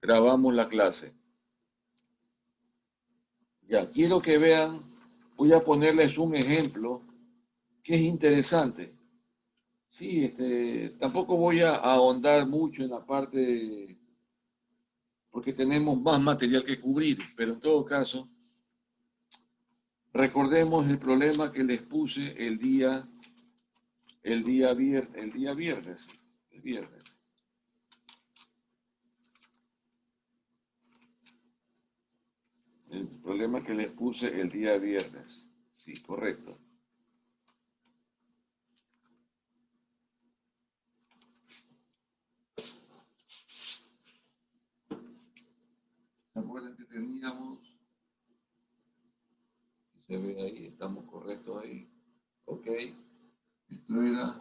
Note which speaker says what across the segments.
Speaker 1: grabamos la clase. Ya, quiero que vean, voy a ponerles un ejemplo que es interesante. Sí, tampoco voy a ahondar mucho en la parte, porque tenemos más material que cubrir, pero en todo caso, recordemos el problema que les puse el día viernes, el viernes. El problema que les puse el día viernes. Sí, correcto. ¿Se acuerdan que teníamos? Se ve ahí, estamos correctos ahí. Ok. Esto era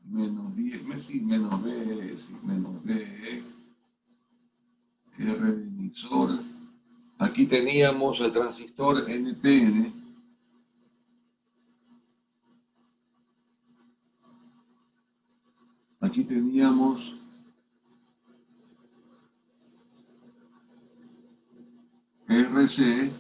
Speaker 1: menos 10, sí, menos B, sí, menos B, R de emisor. Aquí teníamos el transistor NPN. Aquí teníamos RC.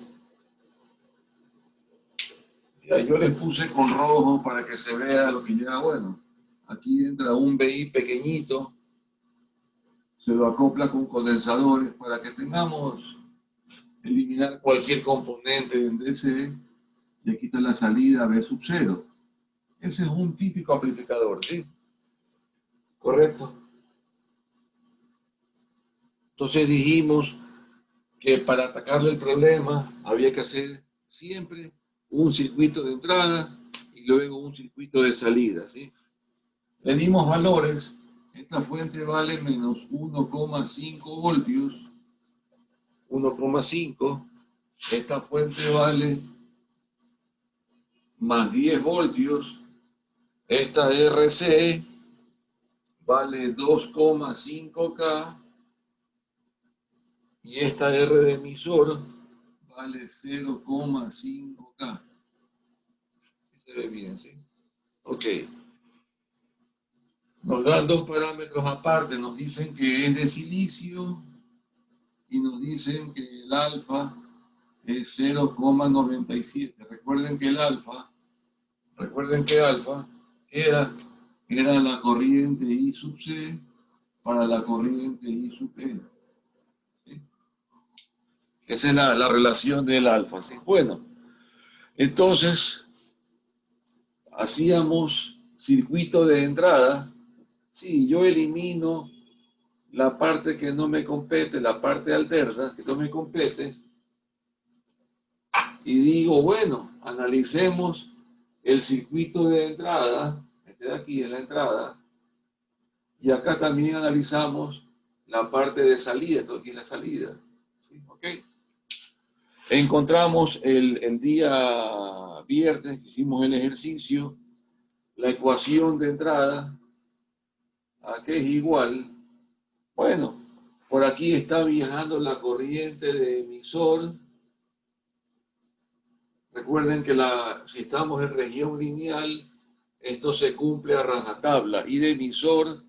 Speaker 1: Ya yo les puse con rojo para que se vea lo que ya, bueno, aquí entra un BI pequeñito, se lo acopla con condensadores para que tengamos, eliminar cualquier componente en DC, y aquí está la salida B sub 0. Ese es un típico amplificador, ¿sí? Correcto. Entonces dijimos que para atacarle el problema había que hacer siempre un circuito de entrada y luego un circuito de salida, ¿sí? Le dimos valores, esta fuente vale menos 1,5 voltios, 1,5, esta fuente vale más 10 voltios, esta RC vale 2,5K y esta R de emisor vale 0,5K. Se ve bien, ¿sí? Ok. Nos dan dos parámetros aparte, nos dicen que es de silicio y nos dicen que el alfa es 0,97. Recuerden que alfa era la corriente I sub C para la corriente I sub E. ¿Sí? Esa es la relación del alfa. ¿Sí? Bueno, entonces hacíamos circuito de entrada. Sí, yo elimino la parte que no me compete, la parte alterna que no me compete, y digo, bueno, analicemos el circuito de entrada, este de aquí es la entrada, y acá también analizamos la parte de salida, esto aquí es la salida. ¿Sí? ¿Okay? Encontramos el día viernes que hicimos el ejercicio, la ecuación de entrada, aquí es igual, bueno, por aquí está viajando la corriente de emisor. Recuerden que si estamos en región lineal, esto se cumple a rajatabla. I de emisor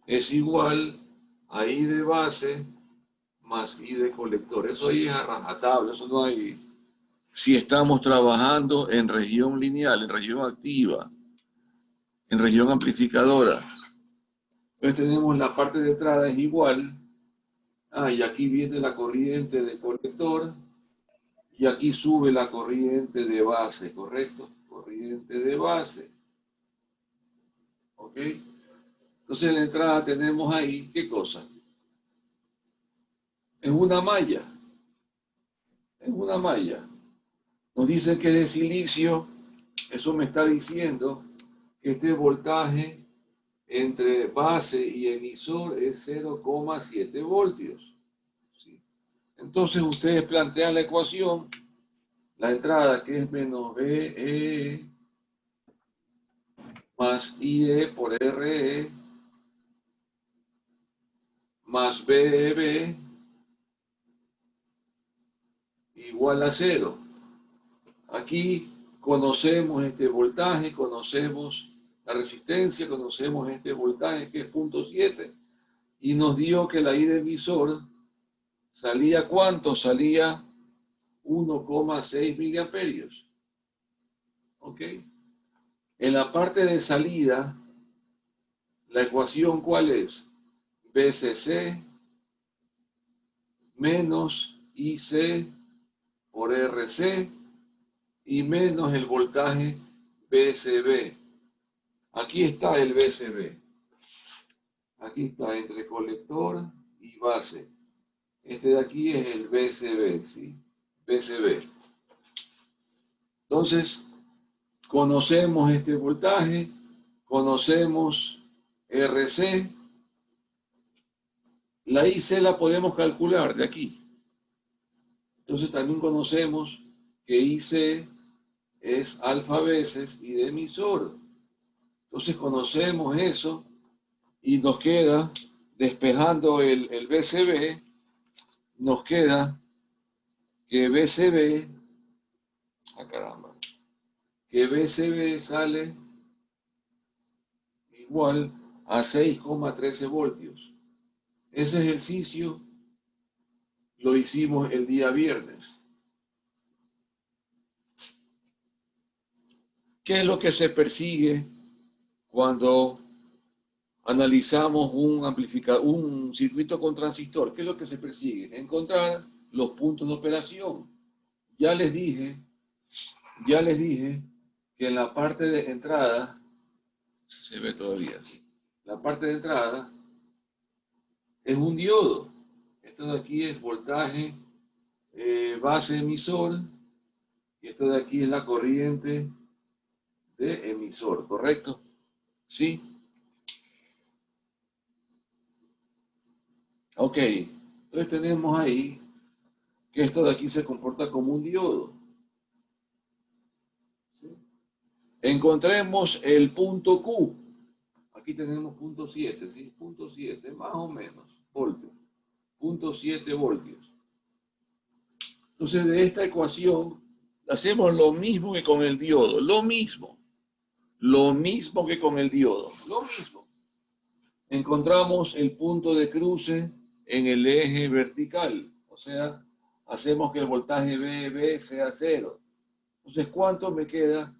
Speaker 1: es igual a I de base más I de colector. Eso ahí es a rajatabla, eso no hay. Si estamos trabajando en región lineal, en región activa, en región amplificadora. Entonces tenemos la parte de entrada es igual. Y aquí viene la corriente de colector. Y aquí sube la corriente de base, ¿correcto? Corriente de base. ¿Ok? Entonces en la entrada tenemos ahí, ¿qué cosa? Es una malla. Es una malla. Nos dicen que es de silicio. Eso me está diciendo que este voltaje entre base y emisor es 0,7 voltios. ¿Sí? Entonces ustedes plantean la ecuación, la entrada que es menos BE más IE por RE más BB igual a 0. Aquí conocemos este voltaje, conocemos la resistencia, conocemos este voltaje que es 0,7 y nos dio que la I de emisor salía ¿cuánto? Salía 1,6 miliamperios. ¿Ok? En la parte de salida, la ecuación ¿cuál es? BCC menos IC por RC y menos el voltaje BCB. Aquí está el BCB. Aquí está entre colector y base. Este de aquí es el BCB, ¿sí? BCB. Entonces, conocemos este voltaje, conocemos RC. La IC la podemos calcular de aquí. Entonces también conocemos que IC es alfa veces I de emisor. Entonces conocemos eso y nos queda, despejando el BCB, nos queda que BCB, caramba, que BCB sale igual a 6,13 voltios. Ese ejercicio lo hicimos el día viernes. ¿Qué es lo que se persigue cuando analizamos un circuito con transistor? ¿Qué es lo que se persigue? Encontrar los puntos de operación. Ya les dije que en la parte de entrada, se ve todavía, la parte de entrada es un diodo. Esto de aquí es voltaje base emisor y esto de aquí es la corriente de emisor, ¿correcto? ¿Sí? Ok, entonces tenemos ahí que esto de aquí se comporta como un diodo. ¿Sí? Encontremos el punto Q. Aquí tenemos punto 7, ¿sí? Punto 7, más o menos, voltios. Punto 7 voltios. Entonces, de esta ecuación, hacemos lo mismo que con el diodo. Lo mismo que con el diodo. Lo mismo. Encontramos el punto de cruce en el eje vertical. O sea, hacemos que el voltaje BB sea 0. Entonces, ¿cuánto me queda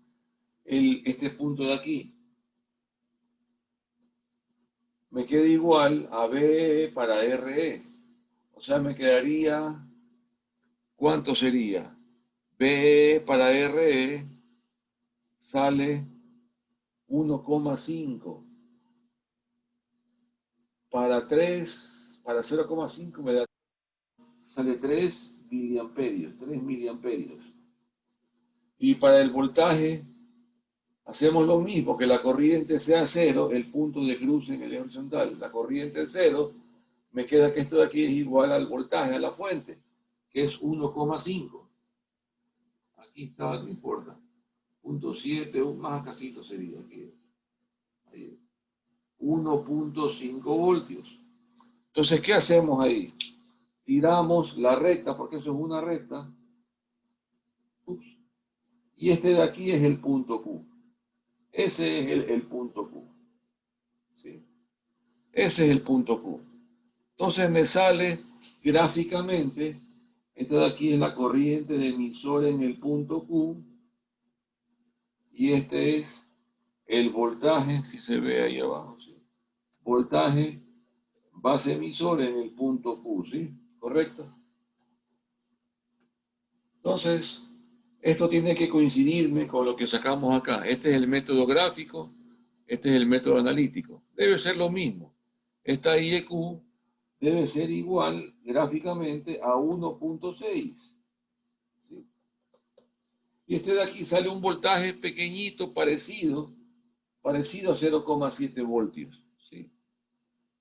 Speaker 1: este punto de aquí? Me queda igual a B para RE. O sea, me quedaría, ¿cuánto sería? B para RE sale 1,5. Para 0,5 me da, sale 3 miliamperios. Y para el voltaje, hacemos lo mismo, que la corriente sea 0, el punto de cruce en el eje horizontal. La corriente es 0, me queda que esto de aquí es igual al voltaje, a la fuente, que es 1,5. Aquí está, no importa. 0,7, más casito sería aquí. 1,5 voltios. Entonces, ¿qué hacemos ahí? Tiramos la recta, porque eso es una recta. Ups. Y este de aquí es el punto Q. Ese es el punto Q. ¿Sí? Ese es el punto Q. Entonces me sale gráficamente, esto de aquí es la corriente de emisor en el punto Q. Y este es el voltaje, si se ve ahí abajo, ¿sí? Voltaje base emisor en el punto Q, ¿sí? ¿Correcto? Entonces, esto tiene que coincidirme con lo que sacamos acá. Este es el método gráfico, este es el método analítico. Debe ser lo mismo. Esta IEQ debe ser igual gráficamente a 1,6. ¿Sí? Y este de aquí sale un voltaje pequeñito, parecido a 0,7 voltios. ¿Sí?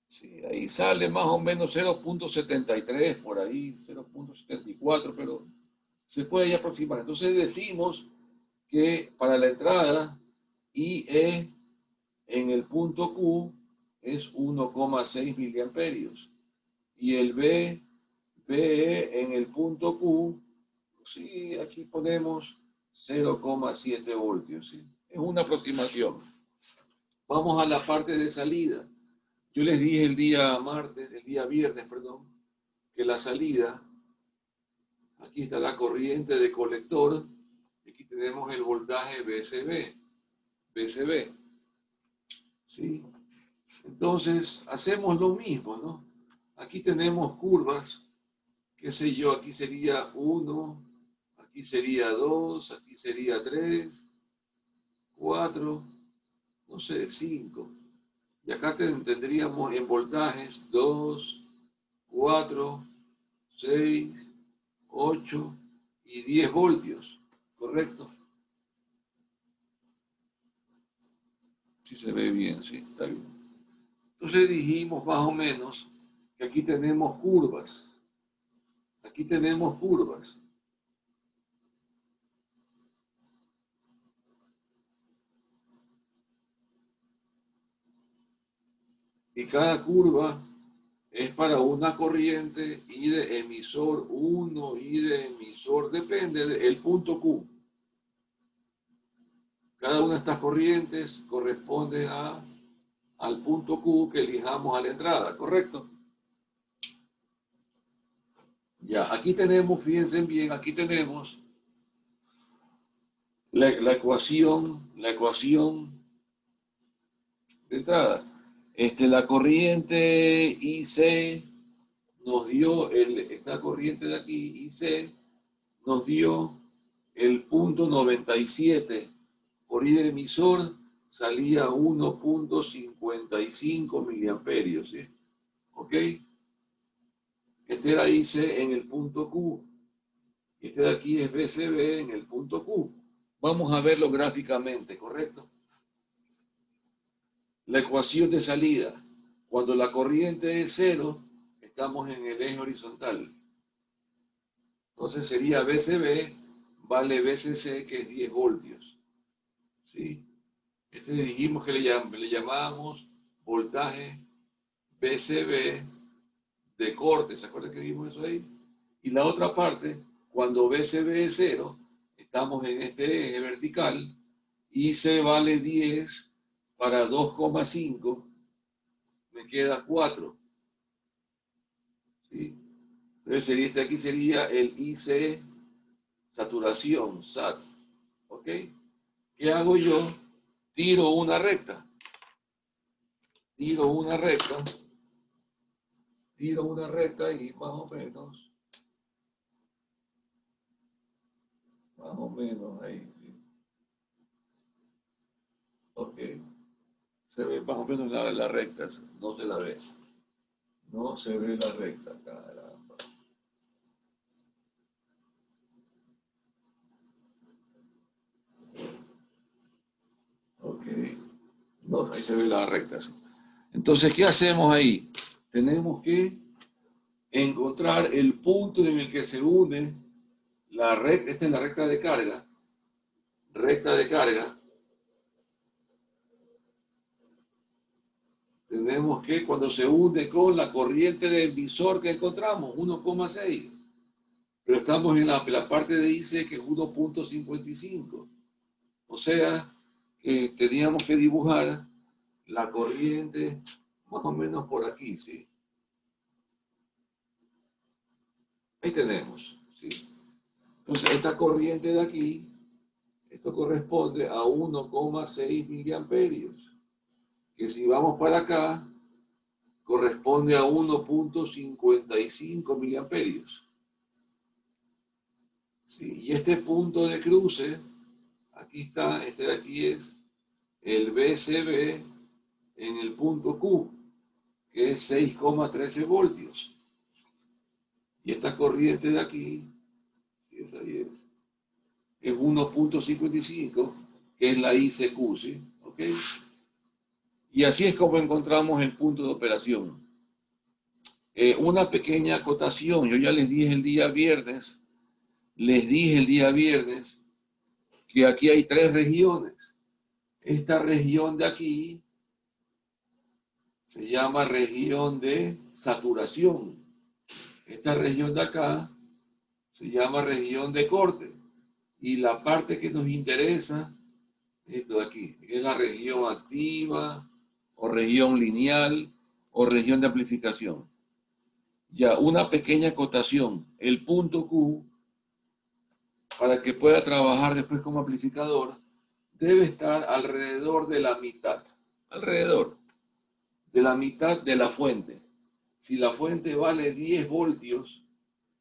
Speaker 1: Sí, ahí sale más o menos 0,73 por ahí, 0,74, pero se puede ya aproximar. Entonces decimos que para la entrada IE en el punto Q es 1,6 miliamperios y el BE en el punto Q, sí, aquí ponemos 0,7 voltios. ¿Sí? Es una aproximación. Vamos a la parte de salida. Yo les dije el día viernes, perdón, que la salida, aquí está la corriente de colector, aquí tenemos el voltaje BCB, ¿sí? Entonces, hacemos lo mismo, ¿no? Aquí tenemos curvas, qué sé yo, aquí sería 1, aquí sería 2, aquí sería 3, 4, no sé, 5. Y acá tendríamos en voltajes 2, 4, 6, 8 y 10 voltios, ¿correcto? Si se ve bien, sí, está bien. Entonces dijimos más o menos que aquí tenemos curvas. Aquí tenemos curvas. Y cada curva es para una corriente I de emisor 1, I de emisor, depende del punto Q. Cada una de estas corrientes corresponde al punto Q que elijamos a la entrada, ¿correcto? Ya, aquí tenemos, fíjense bien, aquí tenemos la ecuación de entrada. La corriente IC nos dio, esta corriente de aquí, IC, nos dio el punto 97 por I de emisor, salía 1.55 miliamperios, ¿sí? ¿Ok? Este era IC en el punto Q. Este de aquí es BCB en el punto Q. Vamos a verlo gráficamente, ¿correcto? La ecuación de salida. Cuando la corriente es 0, estamos en el eje horizontal. Entonces sería BCB vale BCC, que es 10 voltios. ¿Sí? Dijimos que le llamábamos voltaje BCB de corte. ¿Se acuerdan que vimos eso ahí? Y la otra parte, cuando BCB es 0, estamos en este eje vertical, y C vale 10 para 2,5, me queda 4. ¿Sí? Entonces aquí sería el IC saturación, SAT. ¿Ok? ¿Qué hago yo? Tiro una recta. Tiro una recta y más o menos ahí. ¿Sí? Ok. Se ve más o menos la recta, no se la ve. No se ve la recta, caramba. Ok. No, ahí se ve la recta. Entonces, ¿qué hacemos ahí? Tenemos que encontrar el punto en el que se une la recta. Esta es la recta de carga. Recta de carga. Tenemos que, cuando se une con la corriente de emisor que encontramos, 1,6. Pero estamos en la parte de IC, que es 1.55. O sea, que teníamos que dibujar la corriente más o menos por aquí, ¿sí? Ahí tenemos, ¿sí? Entonces, esta corriente de aquí, esto corresponde a 1,6 miliamperios, que si vamos para acá, corresponde a 1.55 miliamperios. ¿Sí? Y este punto de cruce, aquí está, este de aquí es el BCB en el punto Q, que es 6,13 voltios. Y esta corriente de aquí, es 1.55, que es la ICQ, ¿sí? ¿Ok? Y así es como encontramos el punto de operación. Una pequeña acotación, yo ya les dije el día viernes, que aquí hay 3 regiones. Esta región de aquí se llama región de saturación. Esta región de acá se llama región de corte. Y la parte que nos interesa, esto de aquí, que es la región activa o región lineal, o región de amplificación. Ya, una pequeña acotación. El punto Q, para que pueda trabajar después como amplificador, debe estar alrededor de la mitad. Alrededor de la mitad de la fuente. Si la fuente vale 10 voltios,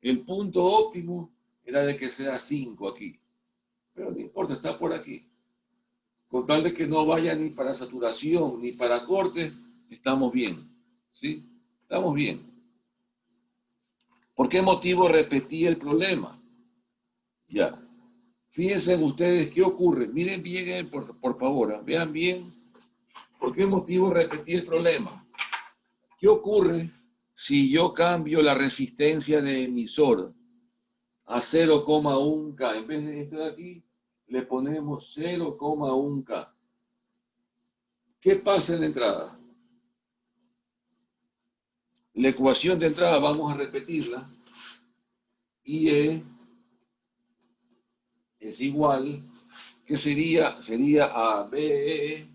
Speaker 1: el punto óptimo era de que sea 5 aquí. Pero no importa, está por aquí. Con tal de que no vaya ni para saturación ni para corte, estamos bien. ¿Sí? Estamos bien. ¿Por qué motivo repetí el problema? Ya. Fíjense ustedes qué ocurre. Miren bien, por favor, vean bien. ¿Por qué motivo repetí el problema? ¿Qué ocurre si yo cambio la resistencia de emisor a 0,1K? En vez de esto de aquí, le ponemos 0,1K. ¿Qué pasa en la entrada? La ecuación de entrada, vamos a repetirla. IE es igual, ¿qué sería? Sería a BE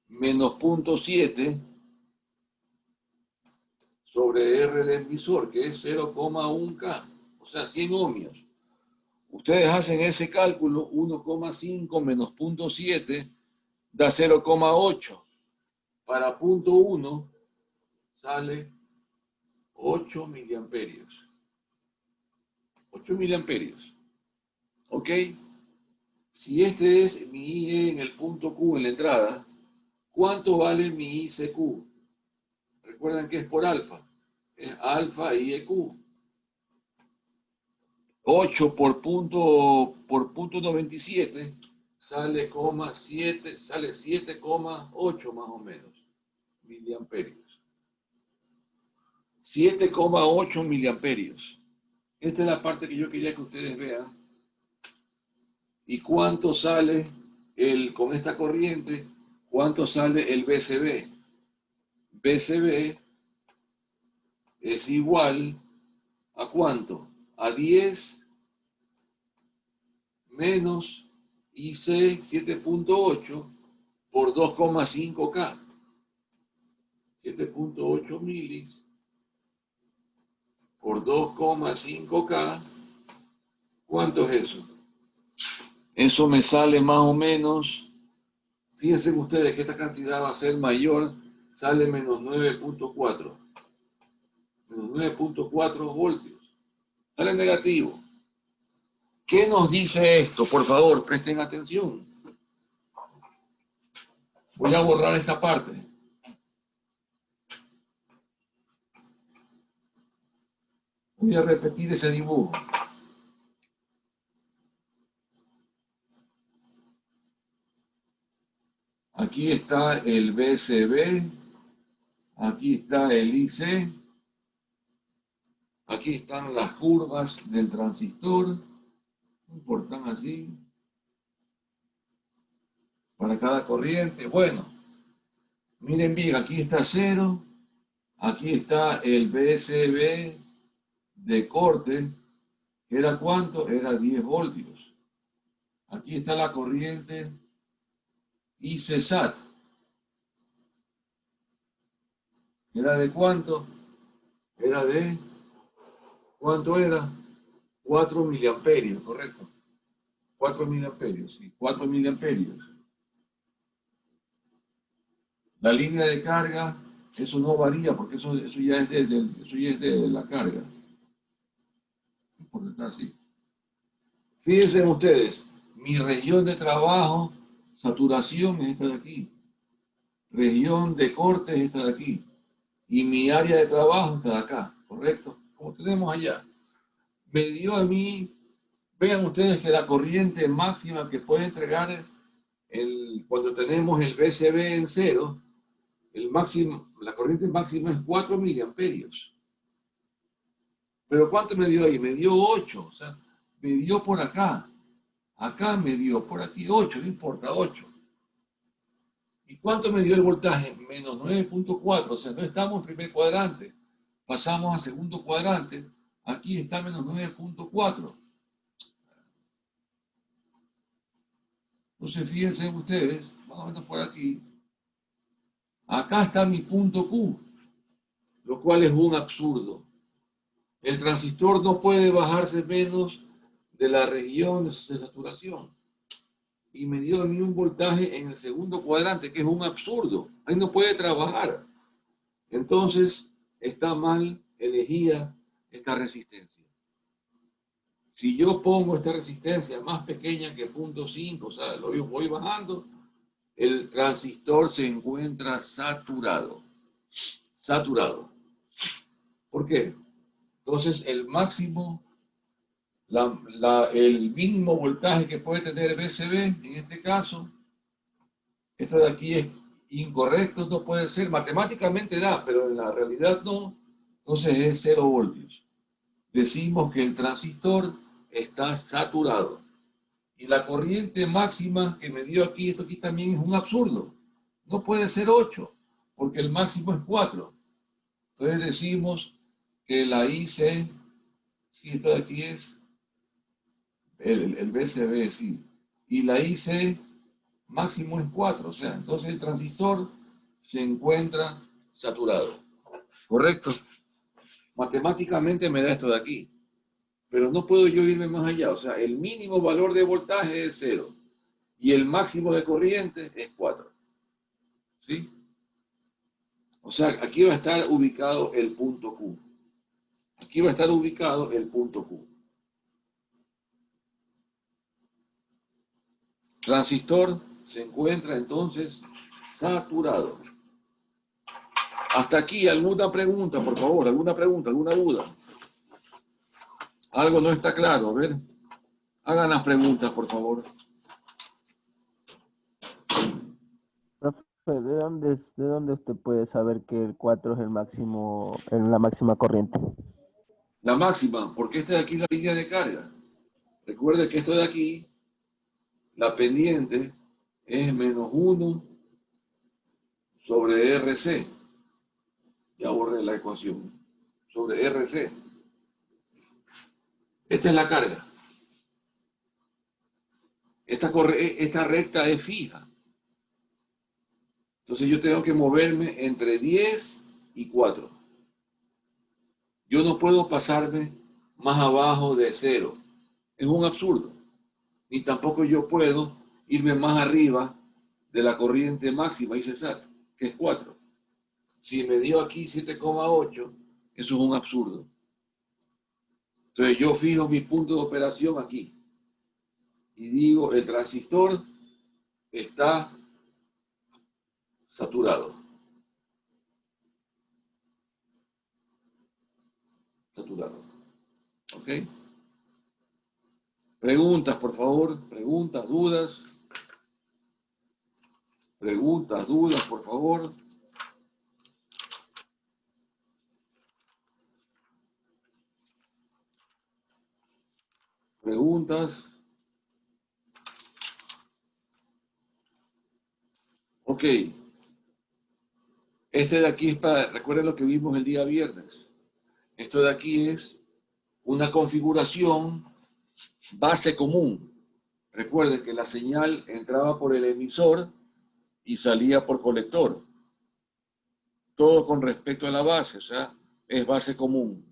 Speaker 1: menos 0,7 sobre R de emisor, que es 0,1K, o sea, 100 ohmios. Ustedes hacen ese cálculo, 1,5 menos 0,7 da 0,8. Para 0,1 sale 8 miliamperios. 8 miliamperios. ¿Ok? Si este es mi IE en el punto Q en la entrada, ¿cuánto vale mi ICQ? Recuerden que es por alfa. Es alfa IEQ. 8 por punto 97 sale 7,8 más o menos miliamperios. 7,8 miliamperios. Esta es la parte que yo quería que ustedes vean. ¿Y cuánto sale con esta corriente? ¿Cuánto sale el BCB? BCB es igual ¿a cuánto? A 10 menos IC 7,8 por 2,5K. 7,8 milis por 2,5K. ¿Cuánto es eso? Eso me sale más o menos, fíjense ustedes que esta cantidad va a ser mayor, sale menos 9,4. Menos 9,4 voltios. Sale negativo. ¿Qué nos dice esto? Por favor, presten atención. Voy a borrar esta parte. Voy a repetir ese dibujo. Aquí está el BCB, aquí está el IC, aquí están las curvas del transistor, no importan así, para cada corriente. Bueno, miren bien, aquí está 0, aquí está el BCB de corte, que era ¿cuánto? Era 10 voltios. Aquí está la corriente ICSAT. ¿Era de cuánto? Era de, ¿cuánto era? 4 miliamperios, correcto. 4 miliamperios, sí, 4 miliamperios. La línea de carga, eso no varía porque eso ya es de la carga. Porque está así. Fíjense ustedes, mi región de trabajo, saturación es esta de aquí. Región de corte es esta de aquí. Y mi área de trabajo está de acá, ¿correcto? Como tenemos allá. Me dio a mí, vean ustedes que la corriente máxima que puede entregar cuando tenemos el BCB en 0, la corriente máxima es 4 miliamperios. Pero ¿cuánto me dio ahí? Me dio 8, o sea, me dio por acá. Acá me dio por aquí 8, no importa, 8. ¿Y cuánto me dio el voltaje? Menos 9,4, o sea, no estamos en primer cuadrante. Pasamos a segundo cuadrante. Aquí está menos 9,4. Entonces, fíjense ustedes, más o menos por aquí. Acá está mi punto Q, lo cual es un absurdo. El transistor no puede bajarse menos de la región de saturación. Y me dio ni un voltaje en el segundo cuadrante, que es un absurdo. Ahí no puede trabajar. Entonces, está mal elegida esta resistencia. Si yo pongo esta resistencia más pequeña que 0.5, o sea, lo voy bajando, el transistor se encuentra saturado. Saturado. ¿Por qué? Entonces, el máximo, el mínimo voltaje que puede tener el VCB, en este caso, esto de aquí es incorrecto, no puede ser, matemáticamente da, pero en la realidad no, entonces es 0 voltios. Decimos que el transistor está saturado. Y la corriente máxima que me dio aquí, esto aquí también es un absurdo. No puede ser 8, porque el máximo es 4. Entonces decimos que la IC, si esto de aquí es el BCB, sí, y la IC máximo es 4, o sea, entonces el transistor se encuentra saturado. ¿Correcto? Matemáticamente me da esto de aquí, pero no puedo yo irme más allá, o sea, el mínimo valor de voltaje es 0 y el máximo de corriente es 4. ¿Sí? O sea, aquí va a estar ubicado el punto Q. Aquí va a estar ubicado el punto Q. Transistor se encuentra entonces saturado. Hasta aquí, ¿alguna pregunta, por favor? ¿Alguna pregunta, alguna duda? Algo no está claro, a ver. Hagan las preguntas, por favor.
Speaker 2: Profe, ¿de dónde usted puede saber que el 4 es el máximo, en la máxima corriente?
Speaker 1: La máxima, porque esta de aquí es la línea de carga. Recuerde que esto de aquí, la pendiente, es menos 1 sobre RC. Ya borré la ecuación. Sobre RC. Esta es la carga. Esta recta es fija. Entonces yo tengo que moverme entre 10 y 4. Yo no puedo pasarme más abajo de 0. Es un absurdo. Ni tampoco yo puedo irme más arriba de la corriente máxima ICESAT, que es 4. Si me dio aquí 7,8, eso es un absurdo. Entonces yo fijo mi punto de operación aquí y digo, el transistor está saturado. Saturado. ¿Ok? Preguntas, por favor. Preguntas, dudas. Preguntas, dudas, por favor. Preguntas. Ok. Este de aquí es para, recuerden lo que vimos el día viernes. Esto de aquí es una configuración base común. Recuerden que la señal entraba por el emisor y salía por colector. Todo con respecto a la base, o sea, es base común.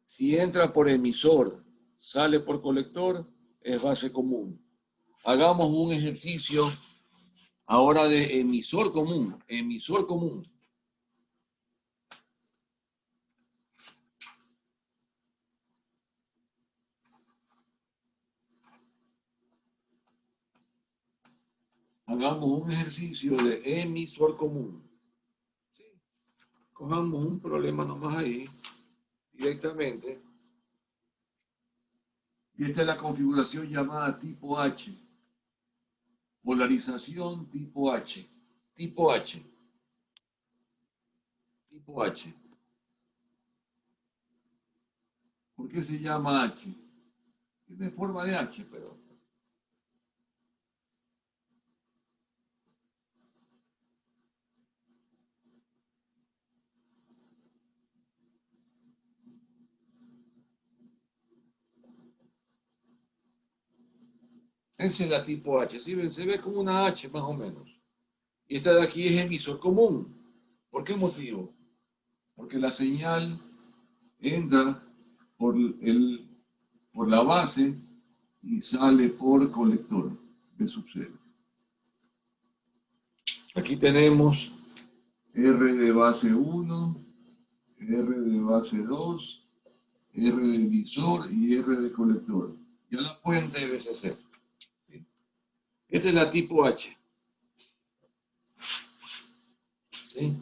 Speaker 1: Si entra por emisor, sale por colector, es base común. Hagamos un ejercicio ahora de emisor común. Emisor común. Hagamos un ejercicio de emisor común. ¿Sí? Cojamos un problema nomás ahí, directamente. Y esta es la configuración llamada tipo H. Polarización tipo H. Tipo H. Tipo H. ¿Por qué se llama H? Tiene forma de H, pero esa es la tipo H. ¿Sí? Se ve como una H más o menos. Y esta de aquí es emisor común. ¿Por qué motivo? Porque la señal entra por la base y sale por colector B sub 0. Aquí tenemos R de base 1, R de base 2, R de emisor y R de colector. Y a la fuente de BCC. ¿Sí? Esta es la tipo H. ¿Sí?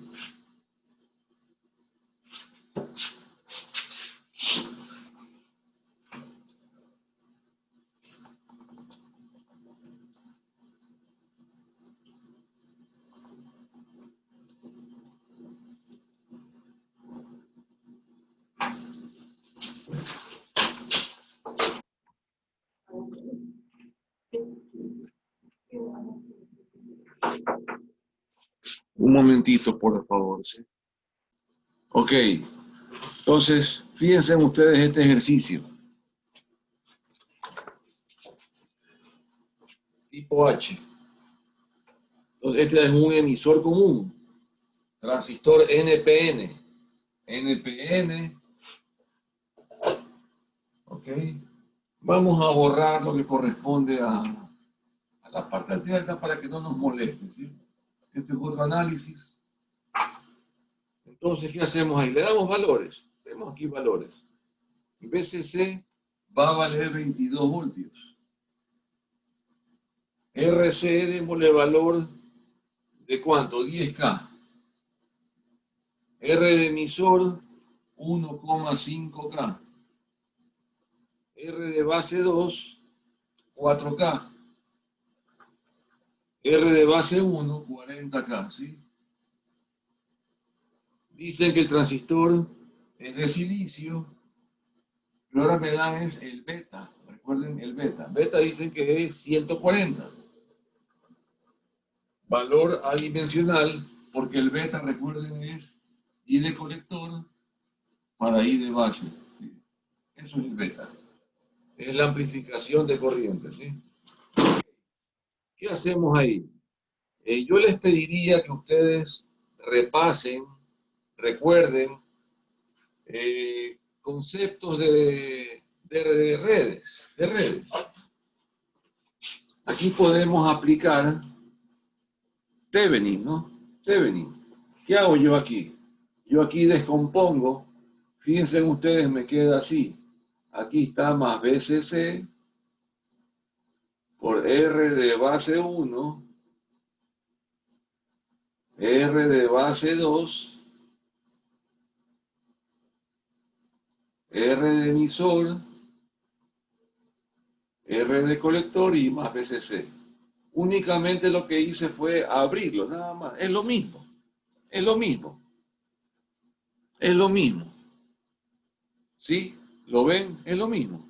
Speaker 1: Un momentito, por favor. ¿Sí? Ok. Entonces, fíjense ustedes este ejercicio. Tipo H. Entonces, este es un emisor común. Transistor NPN. NPN. Ok. Vamos a borrar lo que corresponde a la parte alta para que no nos moleste. ¿Sí? Este es otro análisis. Entonces, ¿qué hacemos ahí? Le damos valores. Tenemos aquí valores. BCC va a valer 22 voltios. RC, démosle valor de ¿cuánto? 10K. R de emisor, 1,5K. R de base 2, 4K. R de base 1, 40K. ¿Sí? Dicen que el transistor es de silicio, pero ahora me dan es el beta. Recuerden el beta. Beta dicen que es 140. Valor adimensional, porque el beta, recuerden, es I de colector para I de base. ¿Sí? Eso es el beta. Es la amplificación de corriente. ¿Sí? ¿Qué hacemos ahí? Yo les pediría que ustedes repasen, recuerden conceptos de redes. Aquí podemos aplicar Thevenin, ¿no? Thevenin. ¿Qué hago yo aquí? Yo aquí descompongo, fíjense ustedes, me queda así. Aquí está más BCC por R de base 1, R de base 2, R de emisor, R de colector y más BCC. Únicamente lo que hice fue abrirlo, nada más. Es lo mismo. Es lo mismo. Es lo mismo. ¿Sí? ¿Lo ven? Es lo mismo.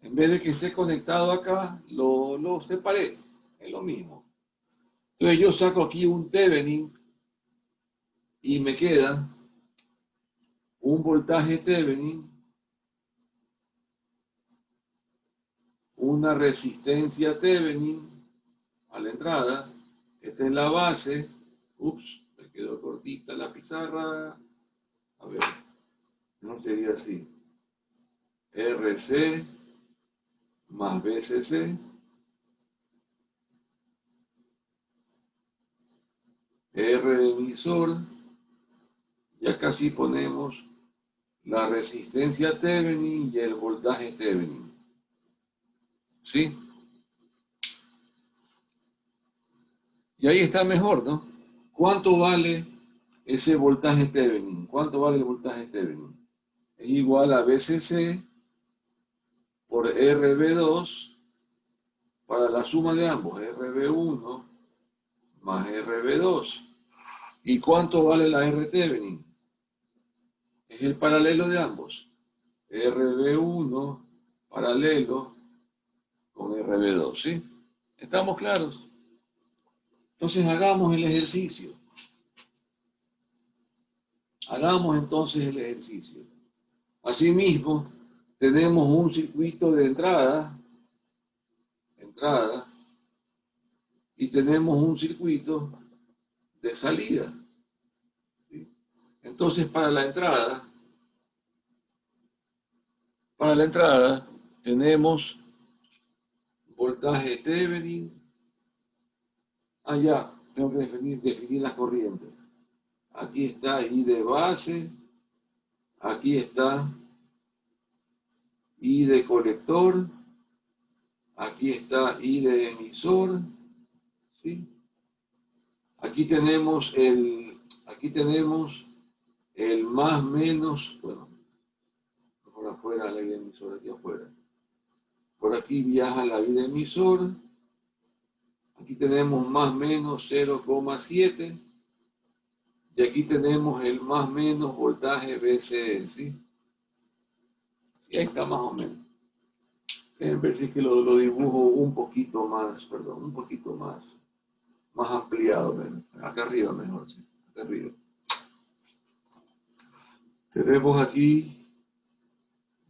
Speaker 1: En vez de que esté conectado acá, lo separé. Es lo mismo. Entonces yo saco aquí un Thevenin y me queda un voltaje Thevenin, una resistencia Thevenin a la entrada. Esta es la base. Ups, me quedó cortita la pizarra. A ver, no sería así. RC más BCC, R de emisor, y acá sí ponemos la resistencia Thevenin y el voltaje Thevenin. ¿Sí? Y ahí está mejor, ¿no? ¿Cuánto vale ese voltaje Thevenin? ¿Cuánto vale el voltaje Thevenin? Es igual a BCC por RB2 para la suma de ambos, RB1 más RB2. ¿Y cuánto vale la R Thevenin? Es el paralelo de ambos. RB1 paralelo con RB2, ¿sí? ¿Estamos claros? Entonces hagamos el ejercicio. Hagamos entonces el ejercicio. Asimismo, tenemos un circuito de entrada, y tenemos un circuito de salida. ¿Sí? Entonces, para la entrada tenemos voltaje Thevenin. Ya, tengo que definir las corrientes. Aquí está I de base, aquí está I de colector, aquí está I de emisor, ¿sí? Aquí tenemos el más menos, bueno, por afuera la I de emisor, aquí afuera. Por aquí viaja la I de emisor, aquí tenemos más menos 0,7 y aquí tenemos el más menos voltaje BCE, ¿sí? Y ahí está más o menos. Déjenme ver si es que lo dibujo un poquito más, perdón, un poquito más ampliado. Acá arriba mejor, sí, acá arriba. Tenemos aquí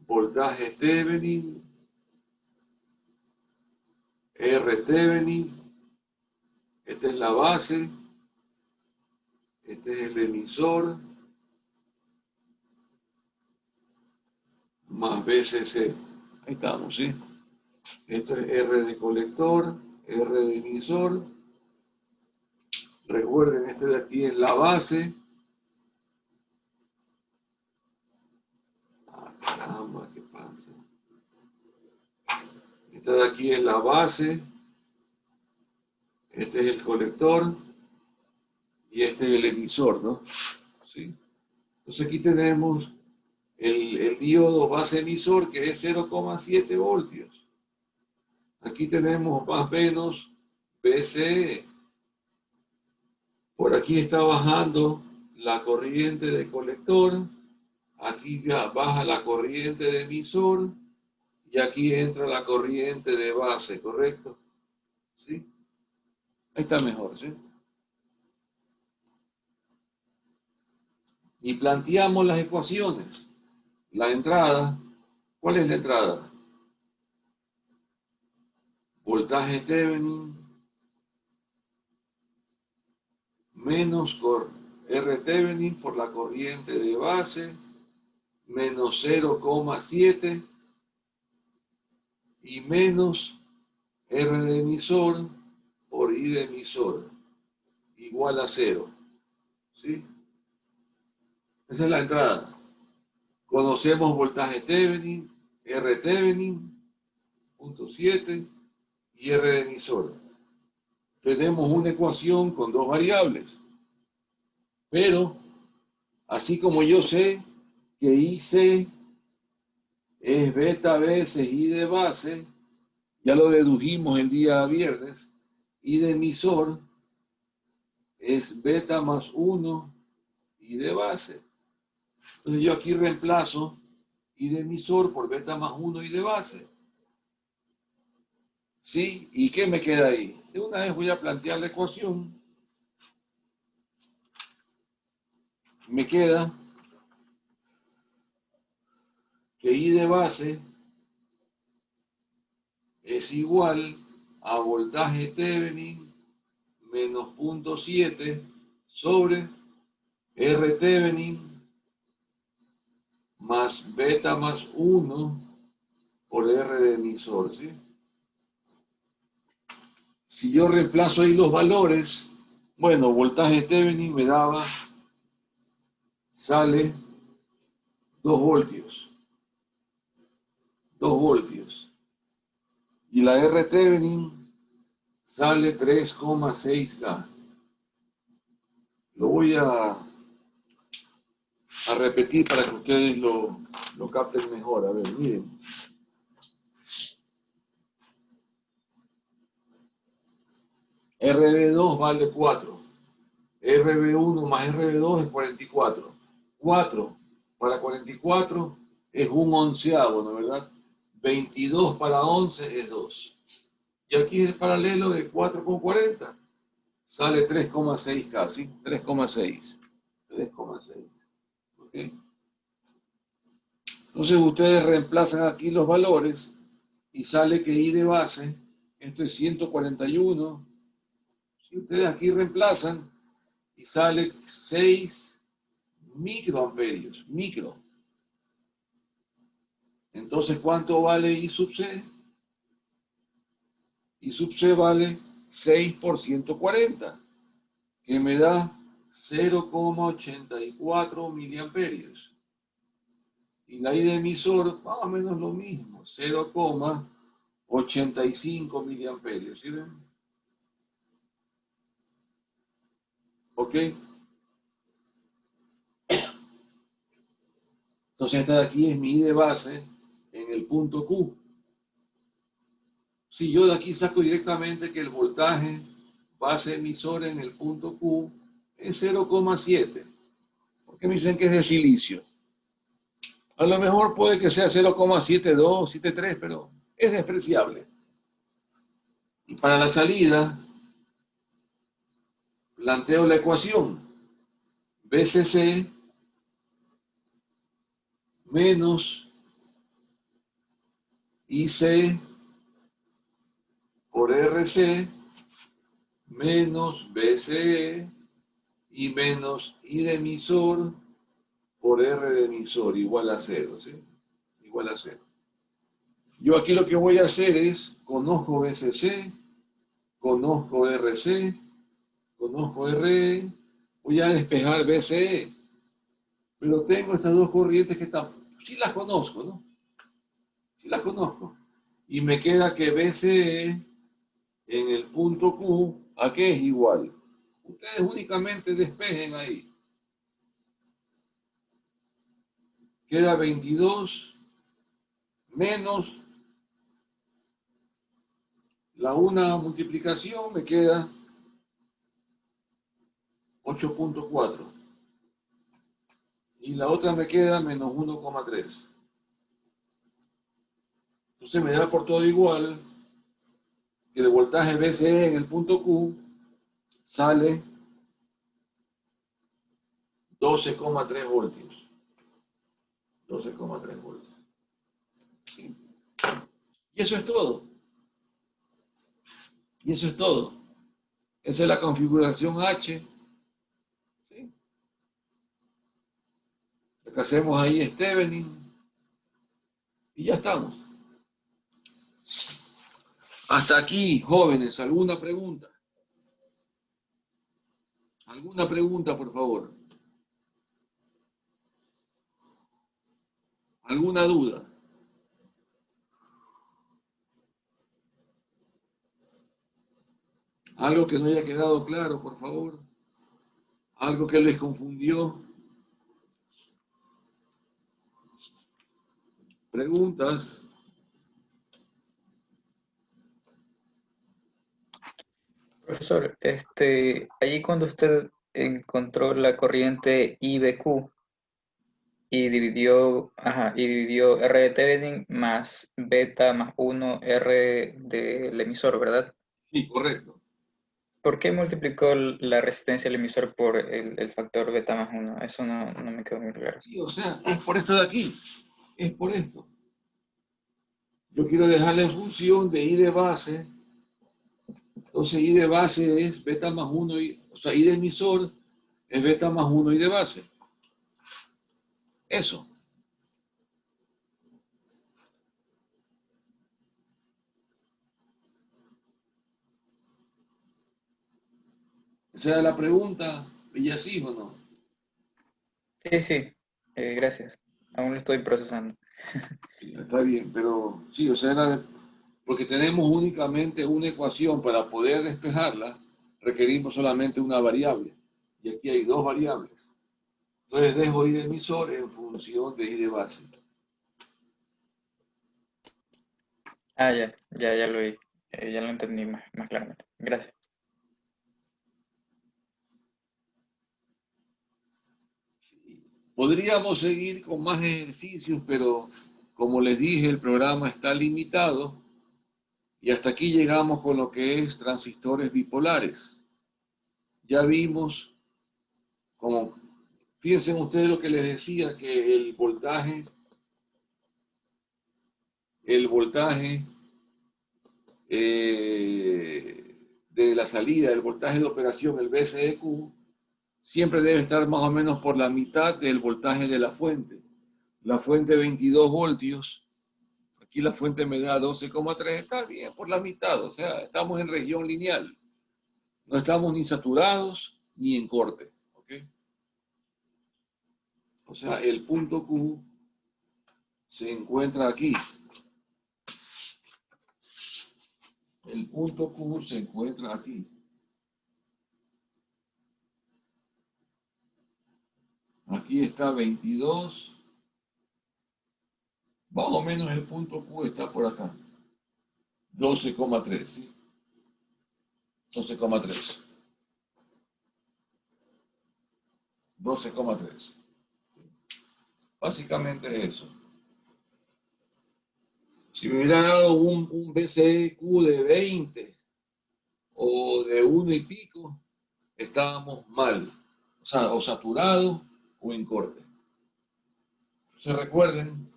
Speaker 1: voltaje Thevenin, R Thevenin, esta es la base, este es el emisor, más BCC. Ahí estamos, ¿sí? Esto es R de colector, R de emisor. Recuerden, este de aquí es la base. Caramba, ¿qué pasa? Esta de aquí es la base. Este es el colector. Y este es el emisor, ¿no? ¿Sí? Entonces aquí tenemos el diodo base emisor, que es 0,7 voltios. Aquí tenemos más o menos BCE. Por aquí está bajando la corriente de colector. Aquí ya baja la corriente de emisor. Y aquí entra la corriente de base, ¿correcto? ¿Sí? Ahí está mejor, ¿sí? Y planteamos las ecuaciones. La entrada, ¿cuál es la entrada? Voltaje Thevenin menos R Thevenin por la corriente de base menos 0,7 y menos R de emisor por I de emisor igual a 0. ¿Sí? Esa es la entrada. Conocemos voltaje Thevenin, R Thevenin, 0.7 y R de emisor. Tenemos una ecuación con dos variables. Pero, así como yo sé que IC es beta veces I de base, ya lo dedujimos el día viernes, I de emisor es beta más 1 I de base. Entonces yo aquí reemplazo I de emisor por beta más 1 I de base. ¿Sí? ¿Y qué me queda ahí? De una vez voy a plantear la ecuación. Me queda que I de base es igual a voltaje Thevenin menos 0.7 sobre R Thevenin más beta más 1 por R de emisor, ¿sí? Si yo reemplazo ahí los valores, bueno, voltaje Thevenin me daba, sale 2 voltios. 2 voltios. Y la R Thevenin sale 3,6K. Lo voy a repetir para que ustedes lo capten mejor. A ver, miren. RB2 vale 4. RB1 más RB2 es 44. 4 para 44 es un onceavo, ¿no es verdad? 22 para 11 es 2. Y aquí el paralelo de 4 con 40 sale 3,6K, ¿sí? 3,6. 3,6. ¿Ok? Entonces ustedes reemplazan aquí los valores y sale que I de base, esto es 141 Y ustedes aquí reemplazan y sale 6 microamperios, micro. Entonces, ¿cuánto vale I sub C? I sub C vale 6 por 140, que me da 0,84 miliamperios. Y la I de emisor, más o menos lo mismo, 0,85 miliamperios. ¿Sí ven? ¿Ok? Entonces esta de aquí es mi I de base en el punto Q. Si yo de aquí saco directamente que el voltaje base emisor en el punto Q es 0,7. Porque me dicen que es de silicio. A lo mejor puede que sea 0,72, 73, pero es despreciable. Y para la salida, planteo la ecuación. BCC menos IC por RC menos BCE y menos I de emisor por R de emisor igual a 0, ¿sí? Igual a 0. Yo aquí lo que voy a hacer es, conozco BCC, conozco RC, conozco RE, voy a despejar BCE, pero tengo estas dos corrientes que están, sí las conozco, ¿no? Sí las conozco. Y me queda que BCE en el punto Q, ¿a qué es igual? Ustedes únicamente despejen ahí. Queda 22 menos la una multiplicación, me queda 8,4. Y la otra me queda menos 1,3. Entonces me da por todo igual que el voltaje BCE en el punto Q sale 12,3 voltios. 12,3 voltios. ¿Sí? Y eso es todo. Y eso es todo. Esa es la configuración H. ¿Sí? Lo que hacemos ahí es Thevenin. Y ya estamos. Hasta aquí, jóvenes, ¿alguna pregunta? ¿Alguna pregunta, por favor? ¿Alguna duda? ¿Algo que no haya quedado claro, por favor? ¿Algo que les confundió? ¿Preguntas?
Speaker 3: Profesor, allí cuando usted encontró la corriente IBQ y dividió R de Thevenin más beta más 1 R del emisor, ¿verdad?
Speaker 1: Sí, correcto.
Speaker 3: ¿Por qué multiplicó la resistencia del emisor por el factor beta más 1? Eso no me quedó muy claro.
Speaker 1: Sí, o sea, es por esto de aquí. Es por esto. Yo quiero dejarla en función de I de base. Entonces, I de base es beta más 1, o sea, I de emisor es beta más 1 I de base. Eso. Esa era la pregunta, Villasís, ¿o no?
Speaker 3: Sí, gracias. Aún lo estoy procesando.
Speaker 1: Sí, está bien, pero sí, o sea, porque tenemos únicamente una ecuación para poder despejarla, requerimos solamente una variable. Y aquí hay dos variables. Entonces dejo I de emisor en función de I de base.
Speaker 3: Ya lo vi. Ya lo entendí más claramente. Gracias.
Speaker 1: Podríamos seguir con más ejercicios, pero como les dije, el programa está limitado y hasta aquí llegamos con lo que es transistores bipolares. Ya vimos, como, fíjense ustedes lo que les decía, que el voltaje de la salida del voltaje de operación, el VCEQ, siempre debe estar más o menos por la mitad del voltaje de la fuente. La fuente 22 voltios, aquí la fuente me da 12,3, está bien, por la mitad, o sea, estamos en región lineal. No estamos ni saturados ni en corte, ¿ok? O sea, el punto Q se encuentra aquí. El punto Q se encuentra aquí. Aquí está 22. Más o menos el punto Q está por acá. 12,3, ¿sí? 12,3. 12,3. Básicamente es eso. Si me hubiera dado un BCQ de 20 o de 1 y pico, estábamos mal. O sea, o saturado o en corte. Se recuerden,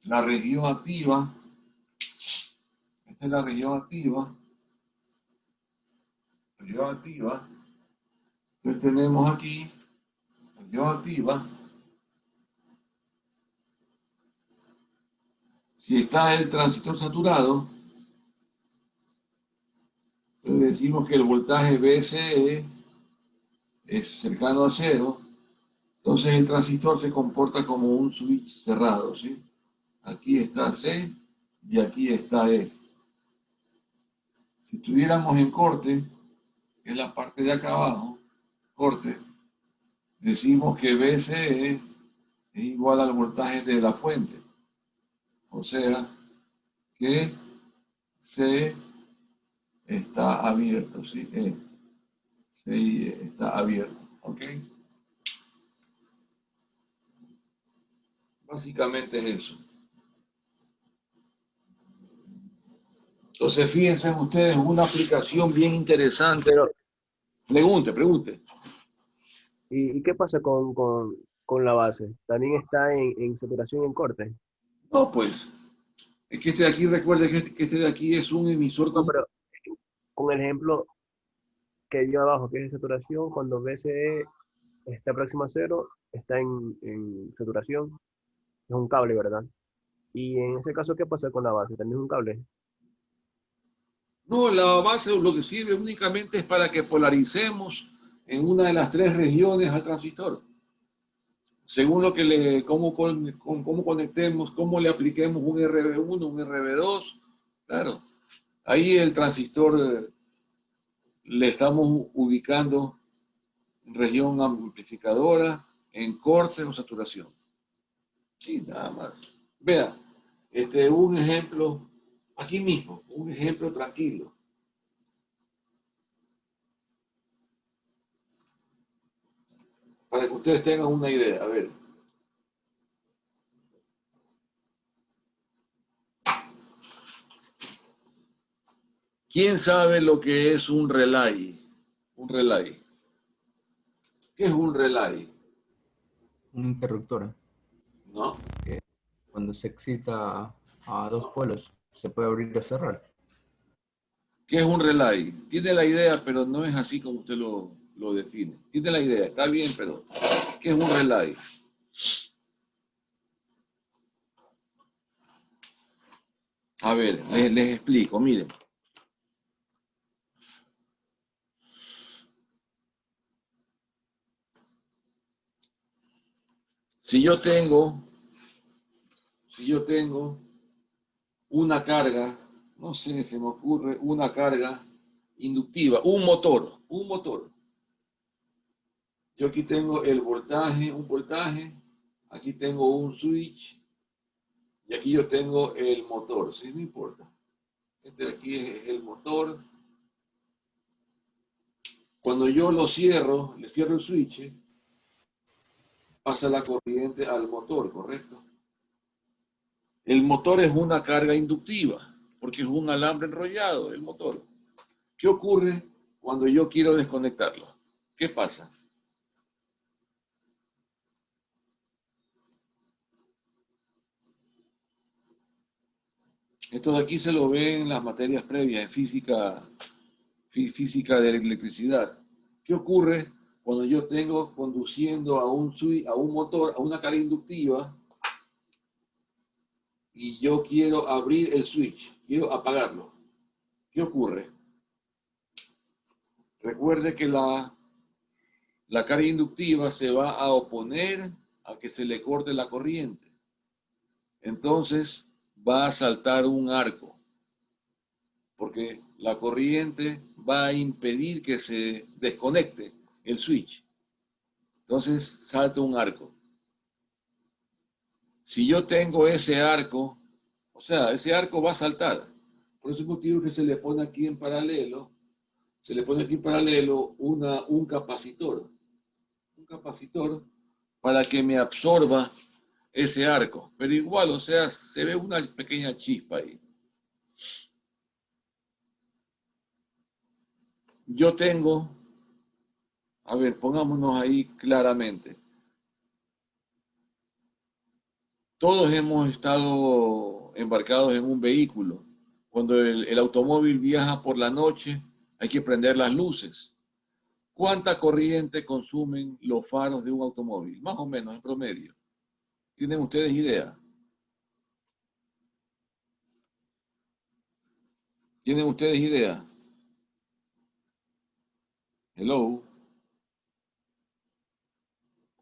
Speaker 1: la región activa, esta es la región activa, entonces tenemos aquí, región activa, si está el transistor saturado, entonces decimos que el voltaje BCE es cercano a cero, entonces el transistor se comporta como un switch cerrado, ¿sí? Aquí está C y aquí está E. Si estuviéramos en corte, que es la parte de acá abajo, corte, decimos que BCE es igual al voltaje de la fuente. O sea, que C está abierto, ¿sí? C está abierto, ¿ok? Básicamente es eso. Entonces, fíjense ustedes, una aplicación bien interesante.
Speaker 4: Pero,
Speaker 1: Pregunte.
Speaker 4: ¿y qué pasa con la base? ¿También está en saturación y en corte?
Speaker 1: No, pues, es que este de aquí, recuerde que este de aquí es un emisor
Speaker 4: No,
Speaker 1: con...
Speaker 4: pero con el ejemplo que dio abajo, que es de saturación, cuando BCE está próximo a cero, está en saturación, es un cable, ¿verdad? Y en ese caso, ¿qué pasa con la base? ¿También es un cable?
Speaker 1: No, la base lo que sirve únicamente es para que polaricemos en una de las tres regiones al transistor. Según lo que cómo conectemos, cómo le apliquemos un RB1, un RB2, claro. Ahí el transistor le estamos ubicando en región amplificadora, en corte o saturación. Sí, nada más. Vea, un ejemplo, aquí mismo, un ejemplo tranquilo. Para que ustedes tengan una idea. A ver. ¿Quién sabe lo que es un relay? Un relay. ¿Qué es un relay?
Speaker 5: Un interruptor.
Speaker 1: ¿No?
Speaker 5: Que cuando se excita a dos polos se puede abrir y cerrar.
Speaker 1: ¿Qué es un relay? Tiene la idea, pero no es así como usted lo define. Tiene la idea, está bien, pero ¿qué es un relay? A ver, les explico, miren. Si yo tengo una carga, no sé, se me ocurre una carga inductiva, un motor. Yo aquí tengo el voltaje, un voltaje, aquí tengo un switch y aquí yo tengo el motor, ¿sí? No importa. Este de aquí es el motor. Cuando yo le cierro el switch, pasa la corriente al motor, ¿correcto? El motor es una carga inductiva, porque es un alambre enrollado, el motor. ¿Qué ocurre cuando yo quiero desconectarlo? ¿Qué pasa? Esto de aquí se lo ve en las materias previas, en física física de la electricidad. ¿Qué ocurre cuando yo tengo conduciendo a un motor, a una carga inductiva, y yo quiero abrir el switch, quiero apagarlo? ¿Qué ocurre? Recuerde que la carga inductiva se va a oponer a que se le corte la corriente. Entonces va a saltar un arco, porque la corriente va a impedir que se desconecte el switch. Entonces salta un arco. Si yo tengo ese arco, o sea, ese arco va a saltar. Por ese motivo que se le pone aquí en paralelo, un capacitor. Un capacitor para que me absorba ese arco. Pero igual, o sea, se ve una pequeña chispa ahí. Yo tengo, a ver, pongámonos ahí claramente. Todos hemos estado embarcados en un vehículo. Cuando el automóvil viaja por la noche, hay que prender las luces. ¿Cuánta corriente consumen los faros de un automóvil? Más o menos, en promedio. ¿Tienen ustedes idea? ¿Tienen ustedes idea? Hello.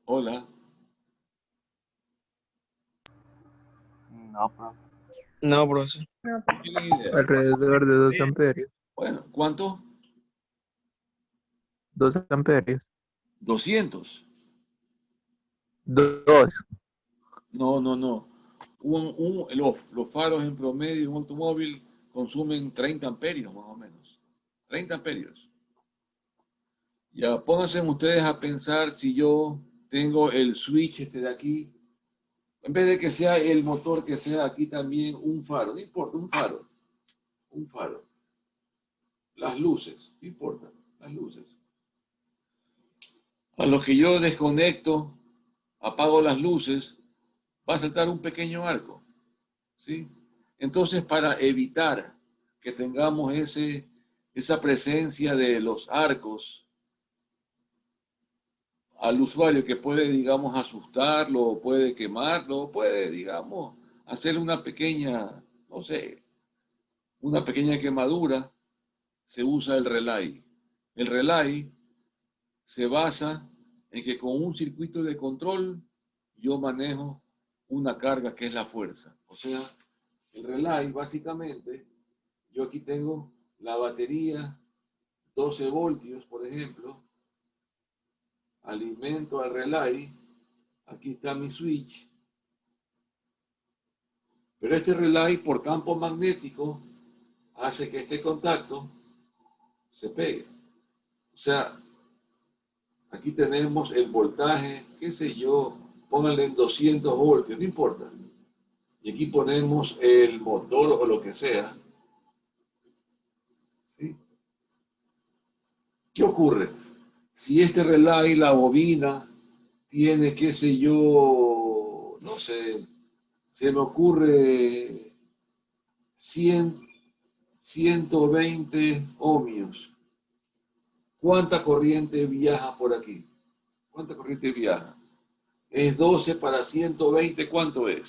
Speaker 1: Hola.
Speaker 2: No, profe.
Speaker 6: No, profesor.
Speaker 1: ¿Tienen idea?
Speaker 7: Alrededor de 2 amperios.
Speaker 1: Bueno, ¿cuánto?
Speaker 7: 2 amperios.
Speaker 1: 200.
Speaker 7: 2.
Speaker 1: No. Los faros en promedio de un automóvil consumen 30 amperios más o menos. 30 amperios. Ya pónganse ustedes a pensar si yo tengo el switch de aquí, en vez de que sea el motor, que sea aquí también un faro. No importa, un faro. Un faro. Las luces, no importa, las luces. A lo que yo desconecto, apago las luces, va a saltar un pequeño arco, ¿sí? Entonces, para evitar que tengamos esa presencia de los arcos al usuario, que puede, digamos, asustarlo, puede quemarlo, puede, digamos, hacer una pequeña, no sé, una pequeña quemadura, se usa el relay. El relay se basa en que con un circuito de control yo manejo una carga que es la fuerza. O sea, el relay básicamente, yo aquí tengo la batería, 12 voltios, por ejemplo, alimento al relay, aquí está mi switch, pero este relay por campo magnético hace que este contacto se pegue. O sea, aquí tenemos el voltaje, qué sé yo, pónganle en 200 voltios, no importa. Y aquí ponemos el motor o lo que sea. ¿Sí? ¿Qué ocurre? Si este relay, la bobina, tiene, qué sé yo, no sé, se me ocurre 120 ohmios. ¿Cuánta corriente viaja por aquí? ¿Cuánta corriente viaja? Es 12 para 120, ¿cuánto es?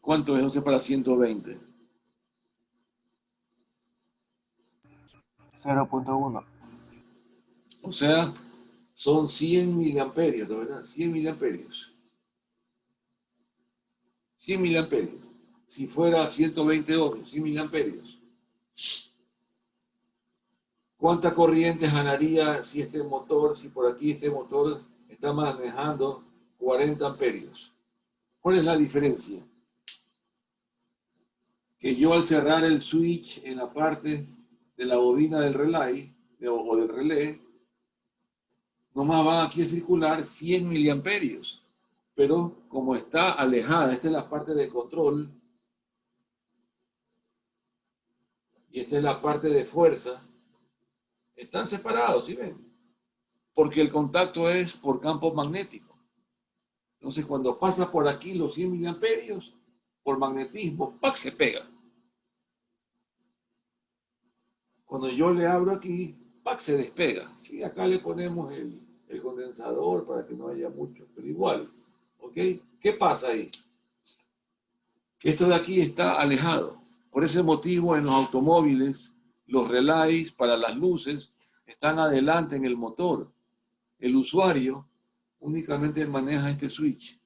Speaker 1: ¿Cuánto es 12 para 120?
Speaker 2: 0.1.
Speaker 1: O sea, son 100 miliamperios, ¿no, verdad? 100 miliamperios. 100 miliamperios. Si fuera 120 ohmios, 100 miliamperios. ¿Cuánta corriente ganaría si por aquí este motor está manejando 40 amperios? ¿Cuál es la diferencia? Que yo al cerrar el switch en la parte de la bobina del relay o del relé, nomás van aquí a circular 100 miliamperios. Pero como está alejada, esta es la parte de control y esta es la parte de fuerza, están separados, ¿sí ven? Porque el contacto es por campo magnético. Entonces, cuando pasa por aquí los 100 miliamperios, por magnetismo, ¡pac!, se pega. Cuando yo le abro aquí, ¡pac! Se despega. ¿Sí? Acá le ponemos el condensador para que no haya mucho, pero igual. ¿Ok? ¿Qué pasa ahí? Que esto de aquí está alejado. Por ese motivo, en los automóviles, los relays para las luces están adelante en el motor. El usuario únicamente maneja este switch.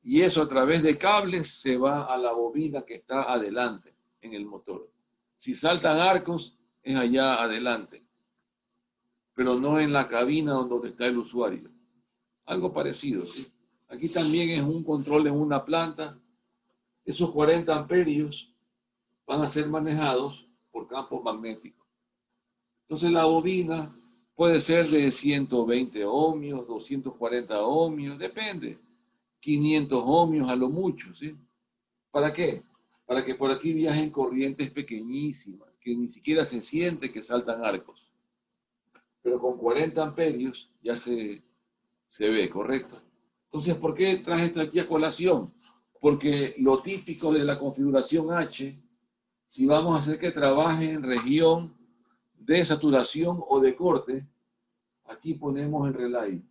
Speaker 1: Y eso a través de cables se va a la bobina que está adelante en el motor. Si saltan arcos, es allá adelante, pero no en la cabina donde está el usuario. Algo parecido, ¿sí? Aquí también es un control en una planta. Esos 40 amperios van a ser manejados por campos magnéticos. Entonces la bobina puede ser de 120 ohmios, 240 ohmios, depende. 500 ohmios a lo mucho, ¿sí? ¿Para qué? Para que por aquí viajen corrientes pequeñísimas, que ni siquiera se siente que saltan arcos. Pero con 40 amperios ya se ve, ¿correcto? Entonces, ¿por qué traje esto aquí a colación? Porque lo típico de la configuración H, si vamos a hacer que trabaje en región de saturación o de corte, aquí ponemos el relay.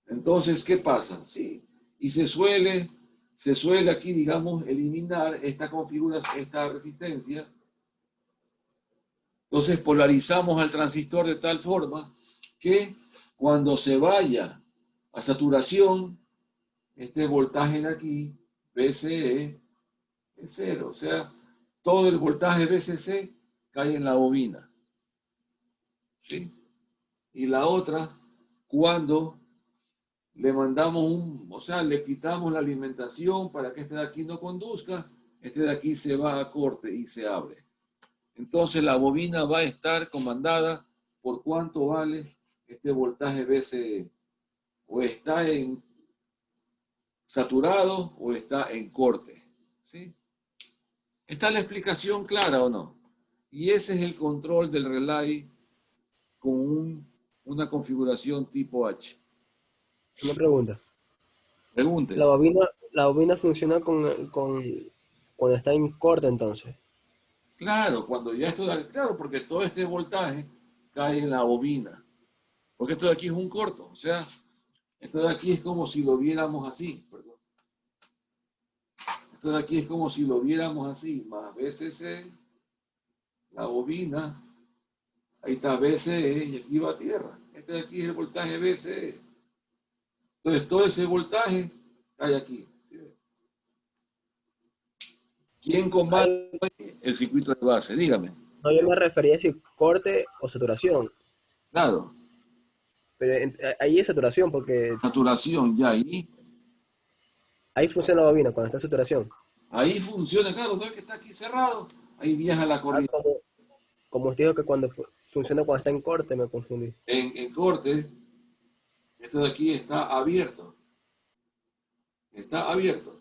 Speaker 1: Entonces, ¿qué pasa? Sí, y se suele aquí, digamos, eliminar esta configuración, esta resistencia. Entonces polarizamos al transistor de tal forma que cuando se vaya a saturación, este voltaje de aquí, VCE, es cero. O sea, todo el voltaje VCC cae en la bobina. ¿Sí? Y la otra, cuando le mandamos o sea, le quitamos la alimentación para que este de aquí no conduzca, este de aquí se va a corte y se abre. Entonces la bobina va a estar comandada por cuánto vale este voltaje VCE. O está en saturado o está en corte. ¿Sí? ¿Está la explicación clara o no? Y ese es el control del relay con una configuración tipo H.
Speaker 4: Una pregunta.
Speaker 1: Pregunte.
Speaker 4: La bobina funciona cuando está en corte entonces.
Speaker 1: Claro, cuando ya esto da, claro, porque todo este voltaje cae en la bobina. Porque esto de aquí es un corto, o sea, esto de aquí es como si lo viéramos así, perdón. Esto de aquí es como si lo viéramos así, más VCC, la bobina, ahí está VCE y aquí va a tierra. Este de aquí es el voltaje VCE. Entonces todo ese voltaje cae aquí. ¿Quién comanda el circuito de base? Dígame.
Speaker 4: No, yo me refería a si corte o saturación.
Speaker 1: Claro,
Speaker 4: Pero ahí es saturación porque
Speaker 1: saturación ya ahí.
Speaker 4: ahí funciona la bobina cuando está en saturación.
Speaker 1: Ahí funciona, claro, no es que está aquí cerrado, ahí viaja la
Speaker 4: Ah,
Speaker 1: corriente.
Speaker 4: como usted dijo que cuando funciona cuando está en corte, me confundí.
Speaker 1: En corte, esto de aquí está abierto. Está abierto.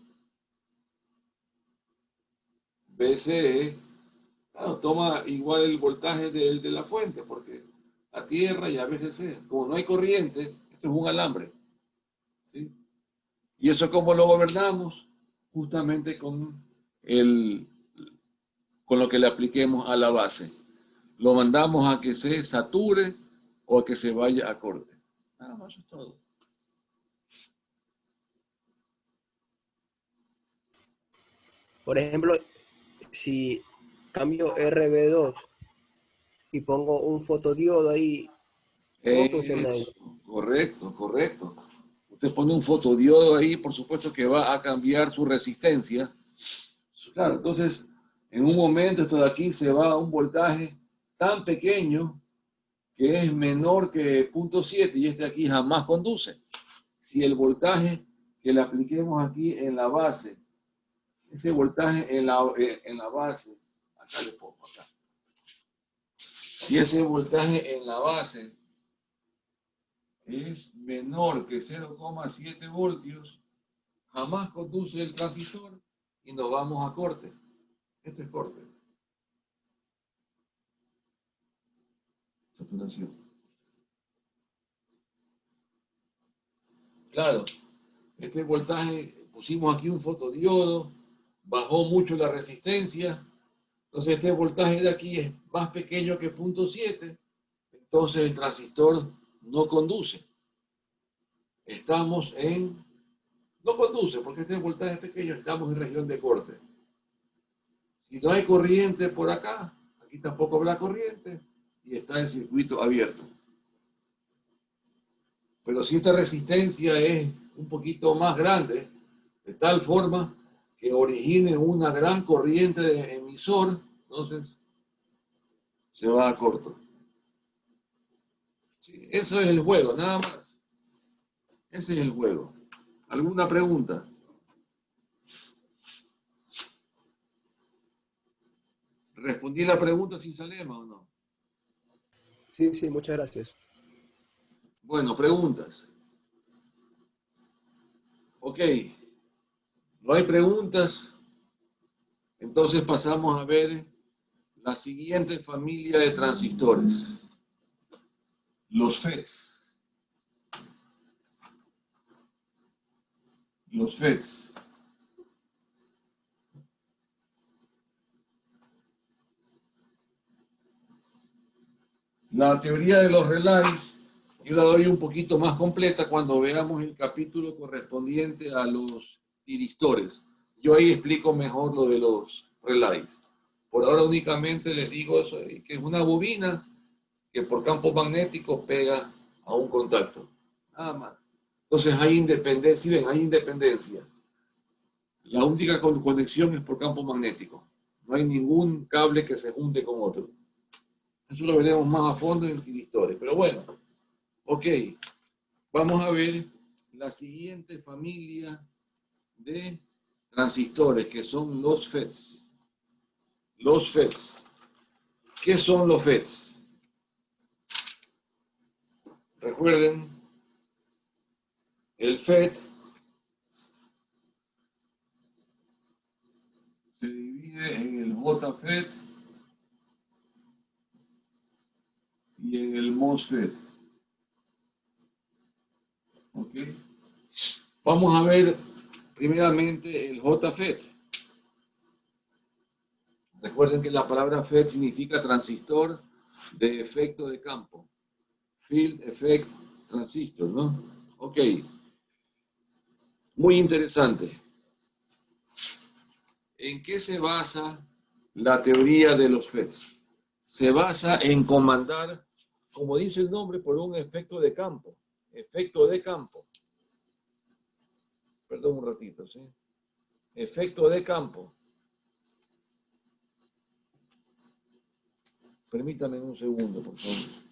Speaker 1: BCE, claro, toma igual el voltaje de la fuente, porque a tierra y a BCC, como no hay corriente, esto es un alambre. ¿Sí? Y eso cómo lo gobernamos, justamente con lo que le apliquemos a la base. Lo mandamos a que se sature o a que se vaya a corte. Nada más, eso es todo.
Speaker 4: Por ejemplo, si cambio RB2 y pongo un fotodiodo ahí, ¿cómo funciona ahí?
Speaker 1: Correcto, correcto. Usted pone un fotodiodo ahí, por supuesto que va a cambiar su resistencia. Claro, entonces, en un momento esto de aquí se va a un voltaje tan pequeño que es menor que 0.7 y este aquí jamás conduce. Si el voltaje que le apliquemos aquí en la base, ese voltaje en la base, acá le pongo acá. Si ese voltaje en la base es menor que 0,7 voltios, jamás conduce el transistor y nos vamos a corte. Esto es corte. Saturación. Claro, este voltaje, pusimos aquí un fotodiodo, bajó mucho la resistencia Entonces este voltaje de aquí es más pequeño que 0.7, entonces el transistor no conduce. No conduce porque este voltaje es pequeño, estamos en región de corte. Si no hay corriente por acá, aquí tampoco habrá corriente y está en circuito abierto. Pero si esta resistencia es un poquito más grande, de tal forma que origine una gran corriente de emisor, entonces se va a corto. Sí, eso es el juego, nada más. Ese es el juego. ¿Alguna pregunta? ¿Respondí la pregunta sin Salema o no?
Speaker 4: Sí, sí, muchas gracias.
Speaker 1: Bueno, preguntas. Ok. No hay preguntas. Entonces pasamos a ver la siguiente familia de transistores. Los FETs. Los FETs. La teoría de los relays, yo la doy un poquito más completa cuando veamos el capítulo correspondiente a los tiristores. Yo ahí explico mejor lo de los relays. Por ahora únicamente les digo eso, que es una bobina que por campo magnético pega a un contacto. Nada más. Entonces hay independencia, ¿sí ven? Hay independencia. La única conexión es por campo magnético. No hay ningún cable que se junte con otro. Eso lo veremos más a fondo en tiristores. Pero bueno, ok. Vamos a ver la siguiente familia de transistores, que son los FETs. Los FETs. ¿Qué son los FETs? Recuerden, el FET se divide en el JFET y en el MOSFET. ¿Ok? Vamos a ver primeramente el JFET. Recuerden que la palabra FET significa transistor de efecto de campo. Field Effect Transistor, ¿no? Ok. Muy interesante. ¿En qué se basa la teoría de los FETs? Se basa en comandar, como dice el nombre, por un efecto de campo. Efecto de campo. Perdón un ratito, ¿sí? Efecto de campo. Permítanme un segundo, por favor.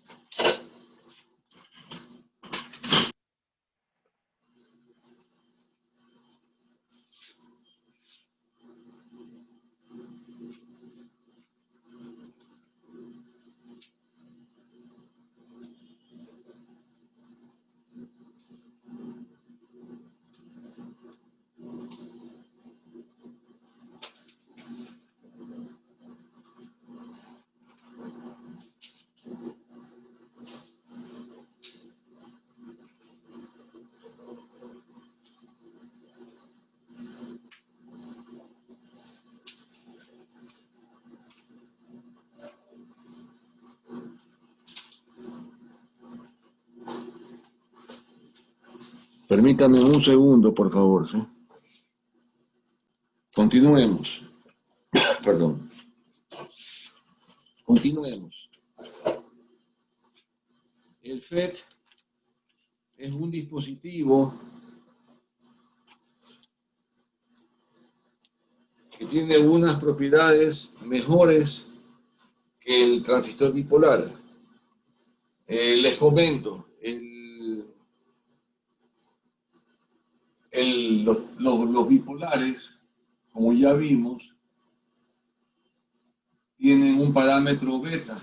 Speaker 1: Permítame un segundo, por favor, ¿sí? Continuemos. Perdón. Continuemos. El FET es un dispositivo que tiene unas propiedades mejores que el transistor bipolar. Les comento, los bipolares, como ya vimos, tienen un parámetro beta,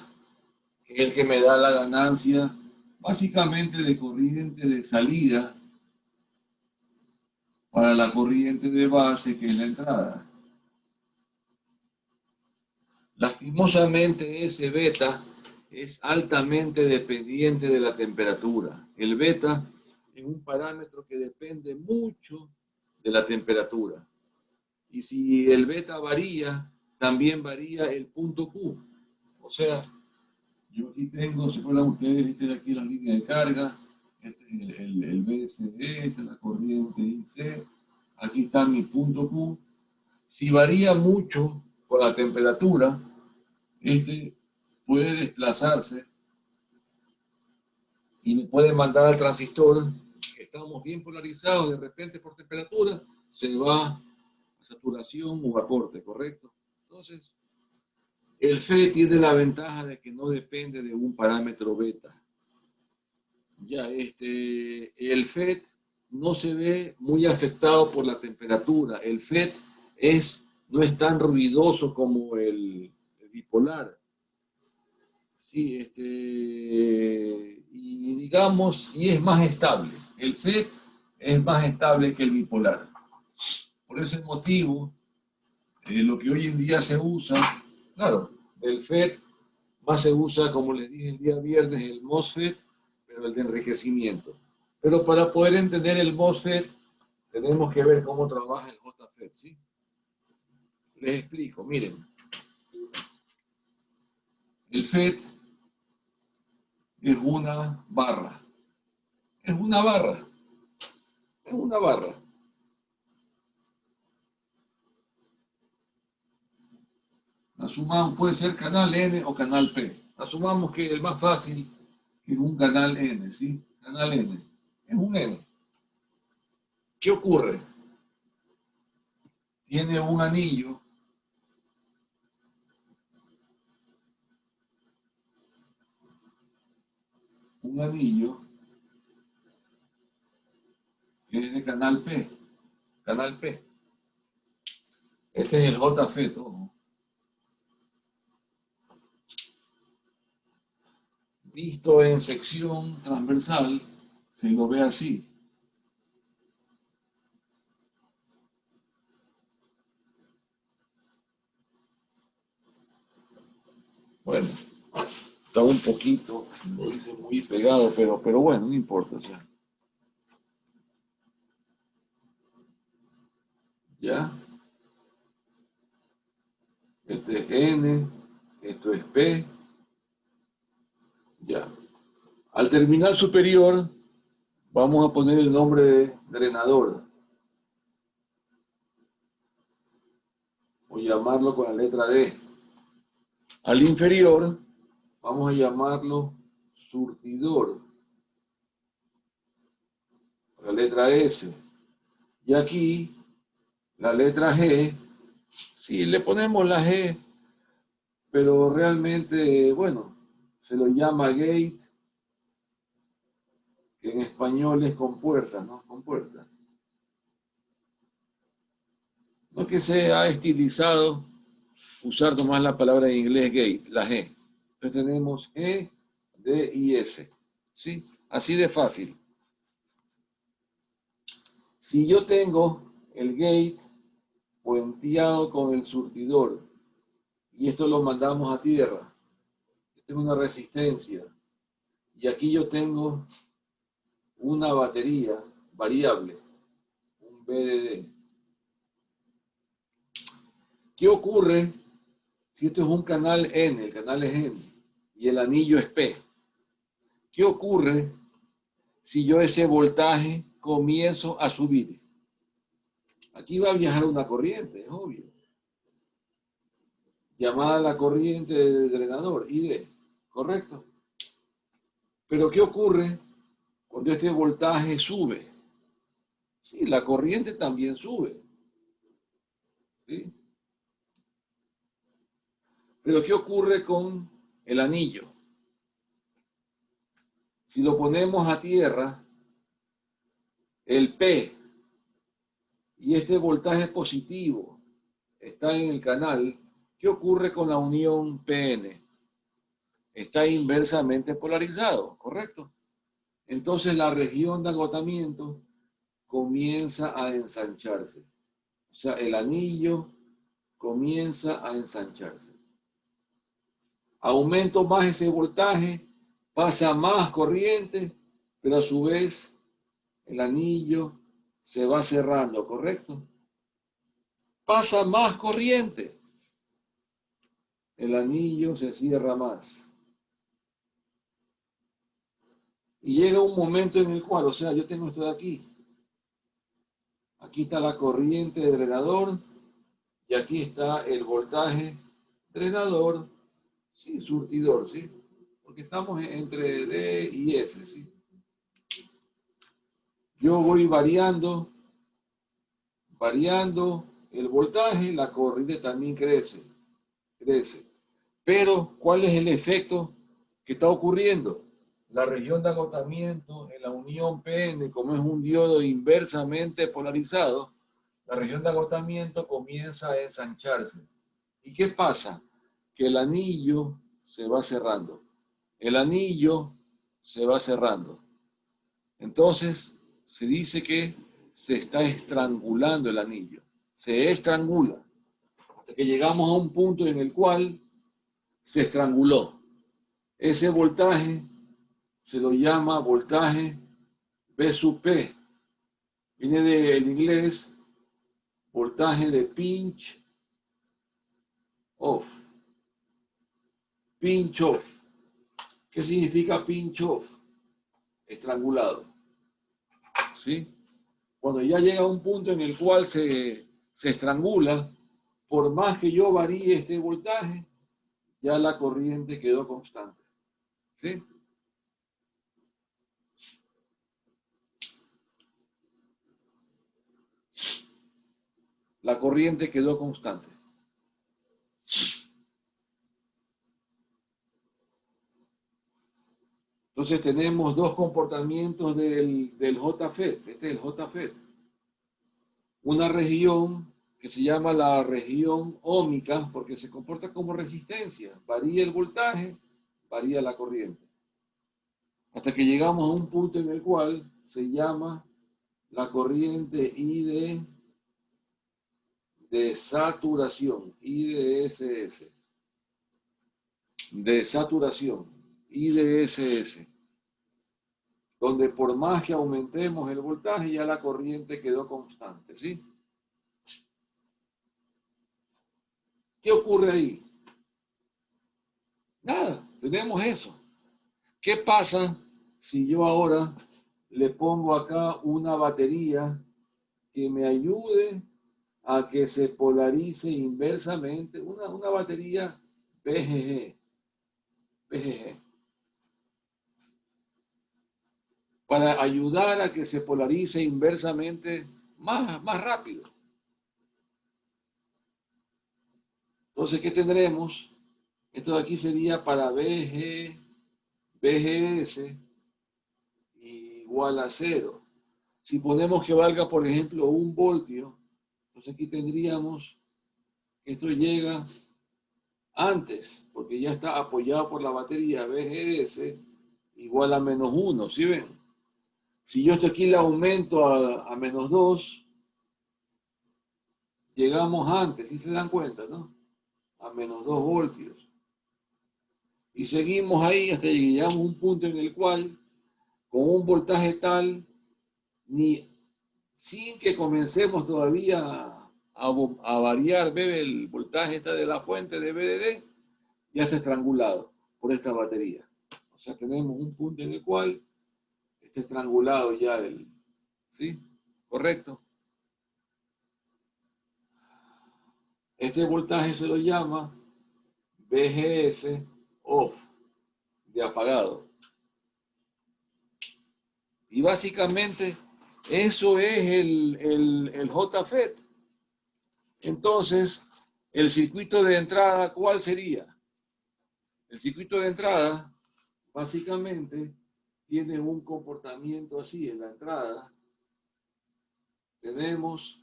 Speaker 1: que es el que me da la ganancia básicamente de corriente de salida para la corriente de base, que es la entrada. Lastimosamente ese beta es altamente dependiente de la temperatura. El beta es un parámetro que depende mucho de la temperatura. Y si el beta varía, también varía el punto Q. O sea, yo aquí tengo, se acuerdan ustedes, esta es aquí la línea de carga, este es el BSD, esta es la corriente IC, aquí está mi punto Q. Si varía mucho con la temperatura, este puede desplazarse y puede mandar al transistor, que estamos bien polarizados, de repente por temperatura, se va a saturación o a corte, ¿correcto? Entonces, el FET tiene la ventaja de que no depende de un parámetro beta. Ya, el FET no se ve muy afectado por la temperatura. El FET no es tan ruidoso como el bipolar. Sí, y digamos, y es más estable. El FET es más estable que el bipolar. Por ese motivo, lo que hoy en día se usa, claro, del FET más se usa, como les dije el día viernes, el MOSFET, pero el de enriquecimiento. Pero para poder entender el MOSFET, tenemos que ver cómo trabaja el JFET, ¿sí? Les explico, miren. El FET es una barra. Es una barra. Es una barra. Asumamos, puede ser canal N o canal P. Asumamos que el más fácil es un canal N, ¿sí? Canal N. Es un N. ¿Qué ocurre? Tiene un anillo que es de canal P. Canal P. Este es el JFET, ojo. Visto en sección transversal, se lo ve así. Bueno, está un poquito, lo hice muy pegado, pero bueno, no importa. O sea. ¿Ya? Este es N, esto es P. Ya. Al terminal superior, vamos a poner el nombre de drenador. O llamarlo con la letra D. Al inferior, vamos a llamarlo surtidor. Con la letra S. Y aquí, la letra G, sí, le ponemos la G, pero realmente, bueno, se lo llama gate, que en español es compuerta, ¿no? Compuerta. No que se ha estilizado usar nomás la palabra en inglés gate, la G. Entonces tenemos E, D y S. ¿Sí? Así de fácil. Si yo tengo el gate puenteado con el surtidor y esto lo mandamos a tierra, esta es una resistencia, y aquí yo tengo una batería variable, un BDD. ¿Qué ocurre si esto es un canal N, el canal es N, y el anillo es P? ¿Qué ocurre si yo ese voltaje comienzo a subir? Aquí va a viajar una corriente, es obvio. Llamada la corriente del drenador, ID, ¿correcto? Pero ¿qué ocurre cuando este voltaje sube? Sí, la corriente también sube. ¿Sí? Pero ¿qué ocurre con el anillo? Si lo ponemos a tierra, el P y este voltaje positivo está en el canal, ¿qué ocurre con la unión PN? Está inversamente polarizado, ¿correcto? Entonces la región de agotamiento comienza a ensancharse. O sea, el anillo comienza a ensancharse. Aumento más ese voltaje, pasa más corriente, pero a su vez el anillo se va cerrando, ¿correcto? Pasa más corriente, el anillo se cierra más. Y llega un momento en el cual, o sea, yo tengo esto de aquí. Aquí está la corriente de drenador y aquí está el voltaje drenador, sí, surtidor, ¿sí? Porque estamos entre D y F, ¿sí? Yo voy variando el voltaje, la corriente también crece. Pero, ¿cuál es el efecto que está ocurriendo? La región de agotamiento en la unión PN, como es un diodo inversamente polarizado, la región de agotamiento comienza a ensancharse. ¿Y qué pasa? Que el anillo se va cerrando. El anillo se va cerrando. Entonces, se dice que se está estrangulando el anillo. Se estrangula. Hasta que llegamos a un punto en el cual se estranguló. Ese voltaje se lo llama voltaje B sub P. Viene del inglés voltaje de pinch off. Pinch off. ¿Qué significa pinch off? Estrangulado. ¿Sí? Cuando ya llega a un punto en el cual se estrangula, por más que yo varíe este voltaje, ya la corriente quedó constante. ¿Sí? La corriente quedó constante. Entonces tenemos dos comportamientos del JFET. Este es el JFET. Una región que se llama la región óhmica porque se comporta como resistencia. Varía el voltaje, varía la corriente. Hasta que llegamos a un punto en el cual se llama la corriente I de saturación, IDSS. De saturación, IDSS. Donde por más que aumentemos el voltaje, ya la corriente quedó constante, ¿sí? ¿Qué ocurre ahí? Nada, tenemos eso. ¿Qué pasa si yo ahora le pongo acá una batería que me ayude a que se polarice inversamente? Una batería BGG. Para ayudar a que se polarice inversamente más rápido. Entonces, ¿qué tendremos? Esto de aquí sería para BGS igual a 0. Si ponemos que valga, por ejemplo, 1 voltio, entonces aquí tendríamos que esto llega antes, porque ya está apoyado por la batería BGS igual a -1, ¿sí ven? Si yo esto aquí le aumento a -2, llegamos antes, ¿sí se dan cuenta, no? A -2 voltios. Y seguimos ahí hasta que llegamos a un punto en el cual, con un voltaje tal, sin que comencemos todavía a variar, bebe el voltaje está de la fuente de BDD, ya está estrangulado por esta batería. O sea, tenemos un punto en el cual está estrangulado ya ¿sí? ¿Correcto? Este voltaje se lo llama BGS off, de apagado. Y básicamente eso es el JFET. Entonces, el circuito de entrada, ¿cuál sería? El circuito de entrada, básicamente, tiene un comportamiento así. En la entrada tenemos,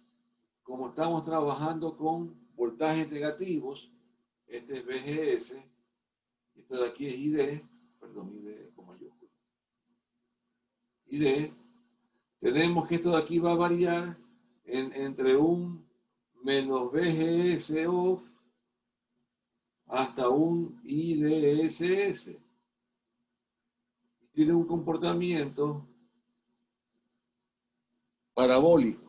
Speaker 1: como estamos trabajando con voltajes negativos, este es BGS, esto de aquí es ID, perdón, ID con mayúscula. ID, tenemos que esto de aquí va a variar entre un menos BGS off hasta un IDSS. Tiene un comportamiento parabólico.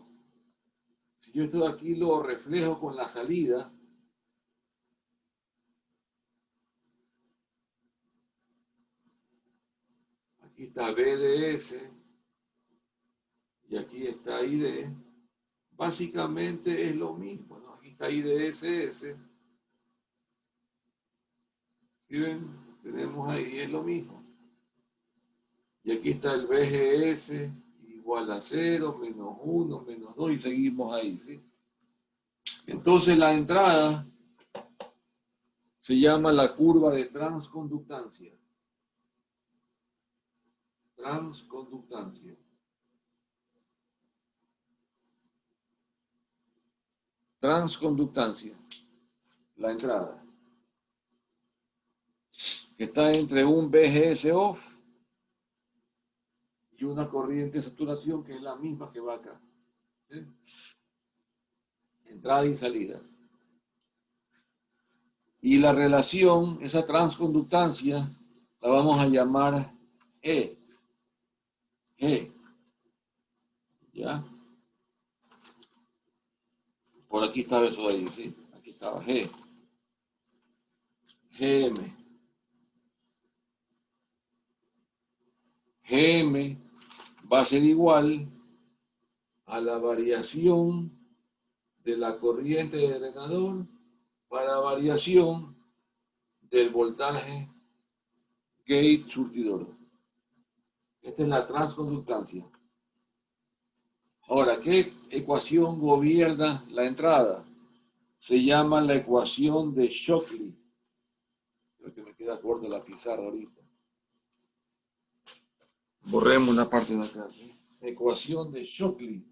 Speaker 1: Si yo esto de aquí lo reflejo con la salida, está BDS y aquí está ID. Básicamente es lo mismo, ¿no? Aquí está IDSS. ¿Sí ven? Tenemos ahí, es lo mismo. Y aquí está el BGS igual a 0, menos 1, menos 2 y seguimos ahí, ¿sí? Entonces la entrada se llama la curva de transconductancia. Transconductancia. Transconductancia. La entrada. Que está entre un BGS off y una corriente de saturación que es la misma que va acá. ¿Sí? Entrada y salida. Y la relación, esa transconductancia, la vamos a llamar G. G. ¿Ya? Por aquí estaba eso ahí, ¿sí? Aquí estaba G. GM. GM va a ser igual a la variación de la corriente de drenador para variación del voltaje gate surtidor. Esta es la transconductancia. Ahora, ¿qué ecuación gobierna la entrada? Se llama la ecuación de Shockley. Creo que me queda corta la pizarra ahorita. Borremos una parte de acá, ¿sí? Ecuación de Shockley.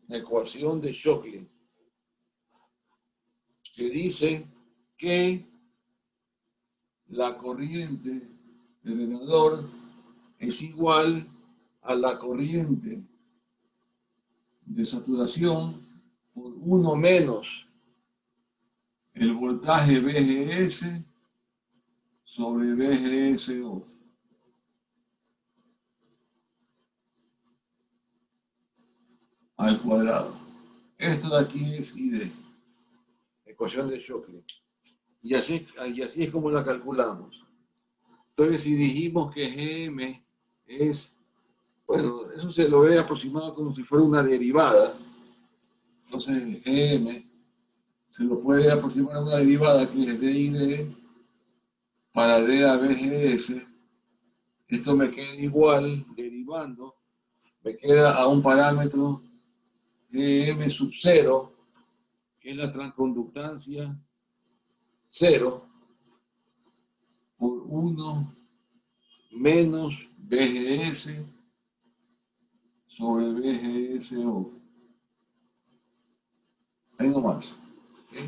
Speaker 1: Ecuación de Shockley, que dice que la corriente del drenador es igual a la corriente de saturación por 1 menos el voltaje VGS sobre VGS-off. Al cuadrado. Esto de aquí es ID, ecuación de Shockley. Y así es como la calculamos. Entonces, si dijimos que GM es, bueno, eso se lo ve aproximado como si fuera una derivada. Entonces, GM se lo puede aproximar a una derivada que es DID para D a BGS. Esto me queda igual, derivando, me queda a un parámetro GM sub 0, que es la transconductancia 0, por 1 menos BGS sobre BGSO. Ahí nomás. ¿Sí?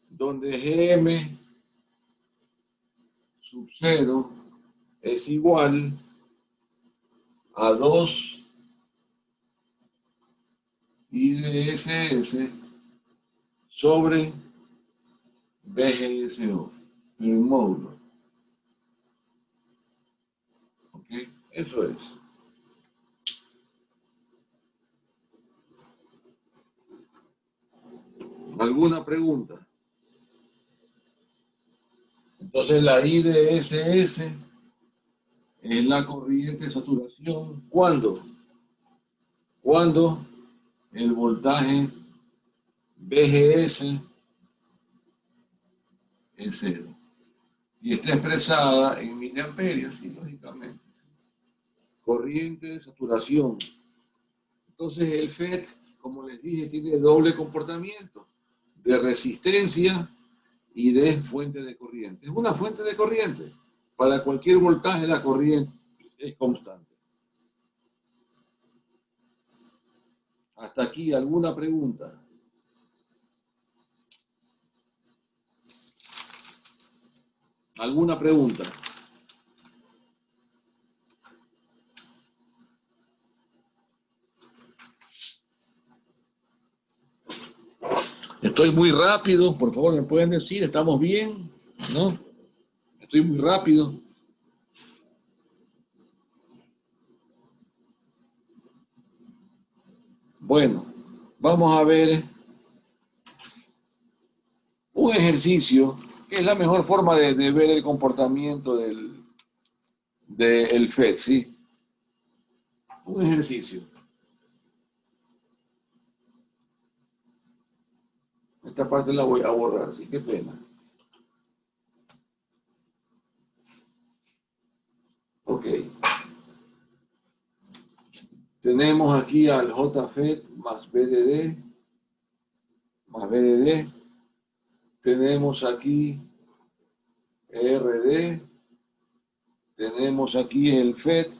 Speaker 1: Donde GM sub 0 es igual a 2 IDSS sobre BGSO, pero en módulo. ¿Ok? Eso es. ¿Alguna pregunta? Entonces la IDSS es la corriente de saturación. ¿Cuándo? Cuando el voltaje BGS es 0. Y está expresada en miliamperios, sí, lógicamente. Corriente de saturación. Entonces el FET, como les dije, tiene doble comportamiento, de resistencia y de fuente de corriente. Es una fuente de corriente. Para cualquier voltaje la corriente es constante. Hasta aquí, ¿alguna pregunta? ¿Alguna pregunta? Estoy muy rápido, por favor, me pueden decir, ¿estamos bien? ¿No? Estoy muy rápido. Bueno, vamos a ver un ejercicio que es la mejor forma de ver el comportamiento del FED, ¿sí? Un ejercicio. Esta parte la voy a borrar, sí, qué pena. Ok. Tenemos aquí al JFED más BDD, más BDD. Tenemos aquí ERD. Tenemos aquí el FED.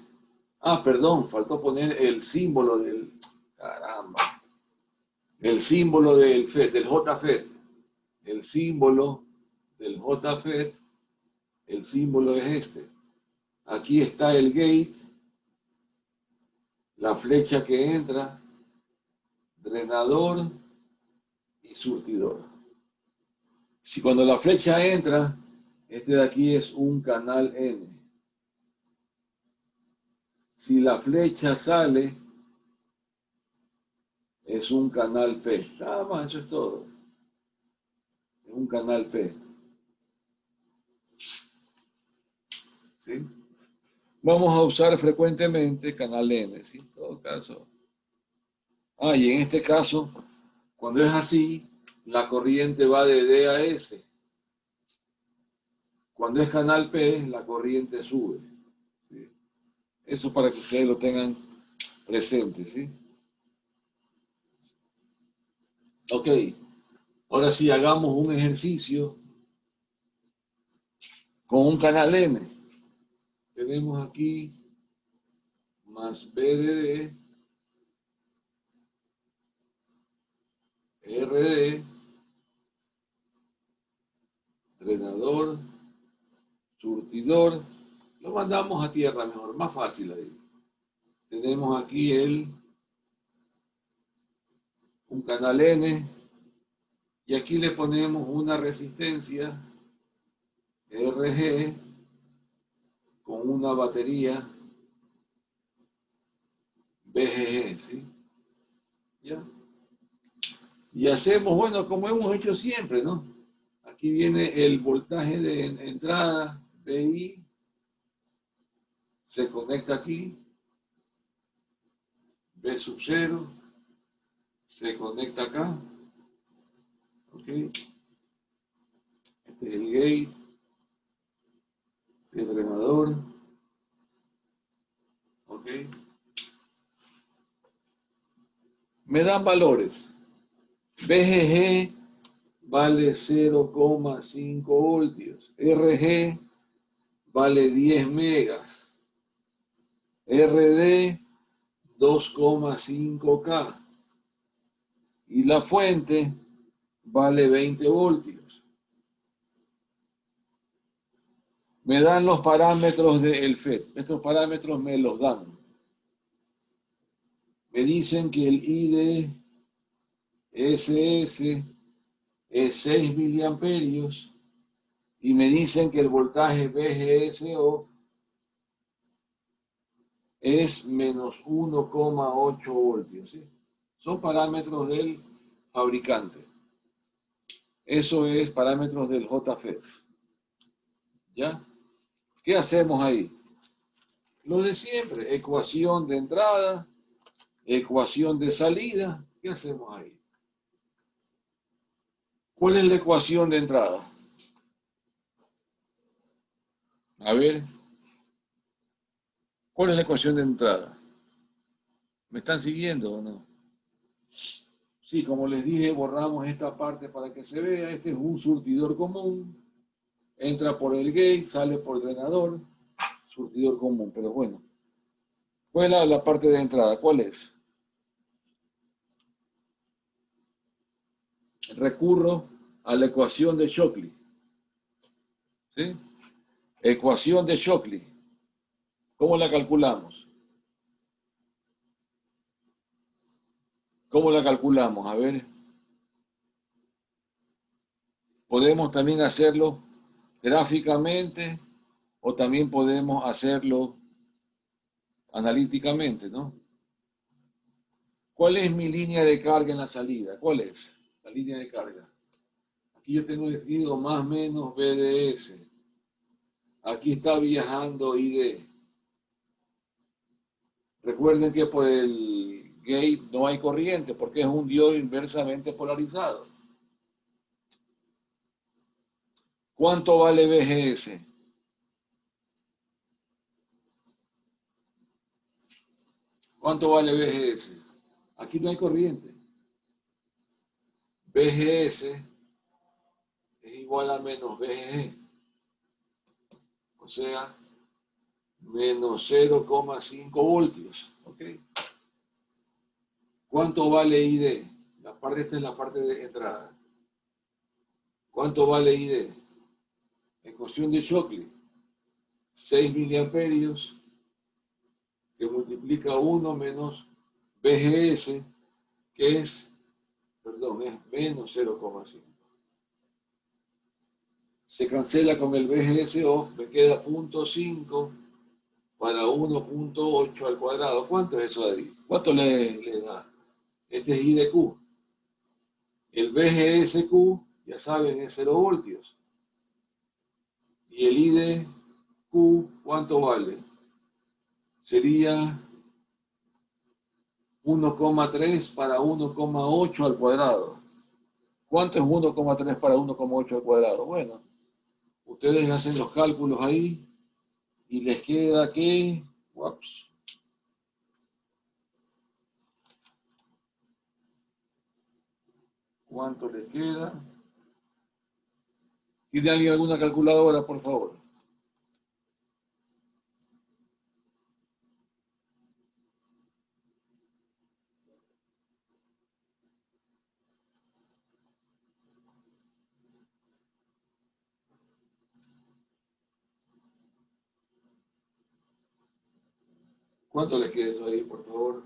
Speaker 1: Ah, perdón, faltó poner el símbolo del... Caramba. El símbolo del FED, del JFED. El símbolo del JFED, el símbolo es este. Aquí está el gate, la flecha que entra, drenador y surtidor. Si cuando la flecha entra, este de aquí es un canal N. Si la flecha sale, es un canal P. Nada más, eso es todo. Es un canal P. ¿Sí? Vamos a usar frecuentemente canal N, ¿sí? En todo caso. Ah, y en este caso, cuando es así, la corriente va de D a S. Cuando es canal P, la corriente sube. ¿Sí? Eso para que ustedes lo tengan presente, ¿sí? Ok. Ahora sí, hagamos un ejercicio con un canal N. Tenemos aquí más BDD, RD, drenador, surtidor. Lo mandamos a tierra mejor, más fácil ahí. Tenemos aquí un canal N y aquí le ponemos una resistencia RG con una batería BGG, ¿sí? ¿Ya? Y hacemos, bueno, como hemos hecho siempre, ¿no? Aquí viene el voltaje de entrada, BI, se conecta aquí, B sub 0, se conecta acá, ¿ok? Este es el gate, el drenador, ¿ok? Me dan valores. BGG vale 0,5 voltios, RG vale 10 megas, RD 2,5K y la fuente vale 20 voltios. Me dan los parámetros del FED. Estos parámetros me los dan. Me dicen que el IDSS es 6 miliamperios y me dicen que el voltaje BGSO es menos 1,8 voltios. ¿Sí? Son parámetros del fabricante. Eso es parámetros del JFED. ¿Ya? ¿Qué hacemos ahí? Lo de siempre, ecuación de entrada, ecuación de salida. ¿Qué hacemos ahí? ¿Cuál es la ecuación de entrada? A ver, ¿cuál es la ecuación de entrada? ¿Me están siguiendo o no? Sí, como les dije, borramos esta parte para que se vea. Este es un surtidor común. Entra por el gate, sale por el drenador. Surtidor común, pero bueno. ¿Cuál es la parte de entrada? ¿Cuál es? Recurro a la ecuación de Shockley. ¿Sí? Ecuación de Shockley. ¿Cómo la calculamos? ¿Cómo la calculamos? A ver. Podemos también hacerlo gráficamente o también podemos hacerlo analíticamente, ¿no? ¿Cuál es mi línea de carga en la salida? ¿Cuál es la línea de carga? Aquí yo tengo definido más o menos BDS. Aquí está viajando ID. Recuerden que por el gate no hay corriente porque es un diodo inversamente polarizado. ¿Cuánto vale BGS? ¿Cuánto vale BGS? Aquí no hay corriente. BGS es igual a menos BGG. O sea, menos 0,5 voltios. ¿Ok? ¿Cuánto vale ID? Esta es la parte de entrada. ¿Cuánto vale ID? En cuestión de Shockley, 6 miliamperios que multiplica 1 menos BGS, que es menos 0,5. Se cancela con el BGS off, me queda 0,5 para 1,8 al cuadrado. ¿Cuánto es eso de ahí? ¿Cuánto le da? Este es I de Q. El BGSQ, ya saben, es 0 voltios. Y el I de Q, ¿cuánto vale? Sería 1,3 para 1,8 al cuadrado. ¿Cuánto es 1,3 para 1,8 al cuadrado? Bueno, ustedes hacen los cálculos ahí y les queda que... Ups, ¿cuánto les queda? ¿Tiene alguien alguna calculadora, por favor? ¿Cuánto les queda eso ahí, por favor?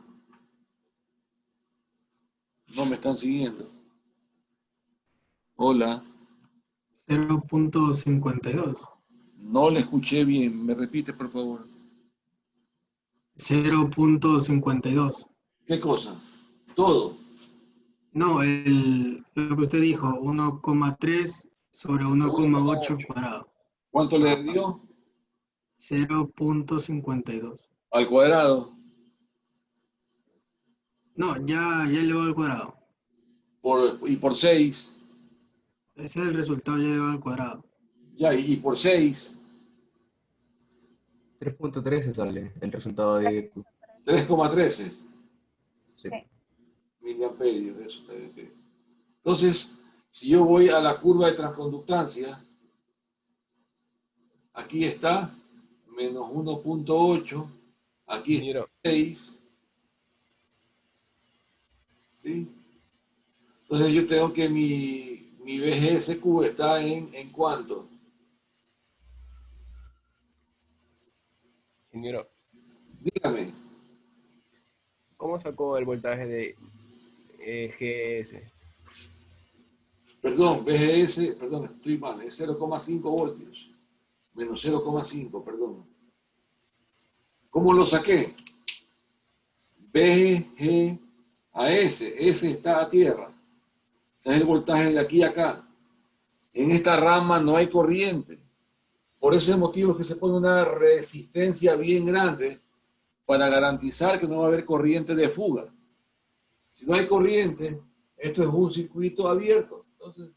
Speaker 1: No me están siguiendo. Hola.
Speaker 6: 0.52.
Speaker 1: No le escuché bien. ¿Me repite, por favor?
Speaker 6: 0.52.
Speaker 1: ¿Qué cosa? Todo.
Speaker 6: No, lo que usted dijo, 1,3 sobre 1,8 cuadrado.
Speaker 1: ¿Cuánto le dio?
Speaker 6: 0.52.
Speaker 1: Al cuadrado.
Speaker 6: No, ya elevado al cuadrado.
Speaker 1: Y por 6.
Speaker 6: Ese es el resultado ya elevado al cuadrado.
Speaker 1: Ya, y por 6.
Speaker 5: 3.13 sale el resultado de
Speaker 1: 3,13
Speaker 5: sí.
Speaker 1: miliamperios. Eso está bien. Entonces, si yo voy a la curva de transconductancia, aquí está menos 1,8, aquí está 6. ¿Sí? Entonces yo tengo que mi BGSQ está en ¿cuánto?
Speaker 8: Ingeniero,
Speaker 1: Dígame.
Speaker 8: ¿cómo sacó el voltaje de GS?
Speaker 1: Perdón, BGS, perdón, estoy mal, es 0,5 voltios. Menos 0,5, perdón. ¿Cómo lo saqué? BG a S, S está a tierra. Ese es el voltaje de aquí a acá. En esta rama no hay corriente. Por ese motivo es que se pone una resistencia bien grande para garantizar que no va a haber corriente de fuga. Si no hay corriente, esto es un circuito abierto. Entonces,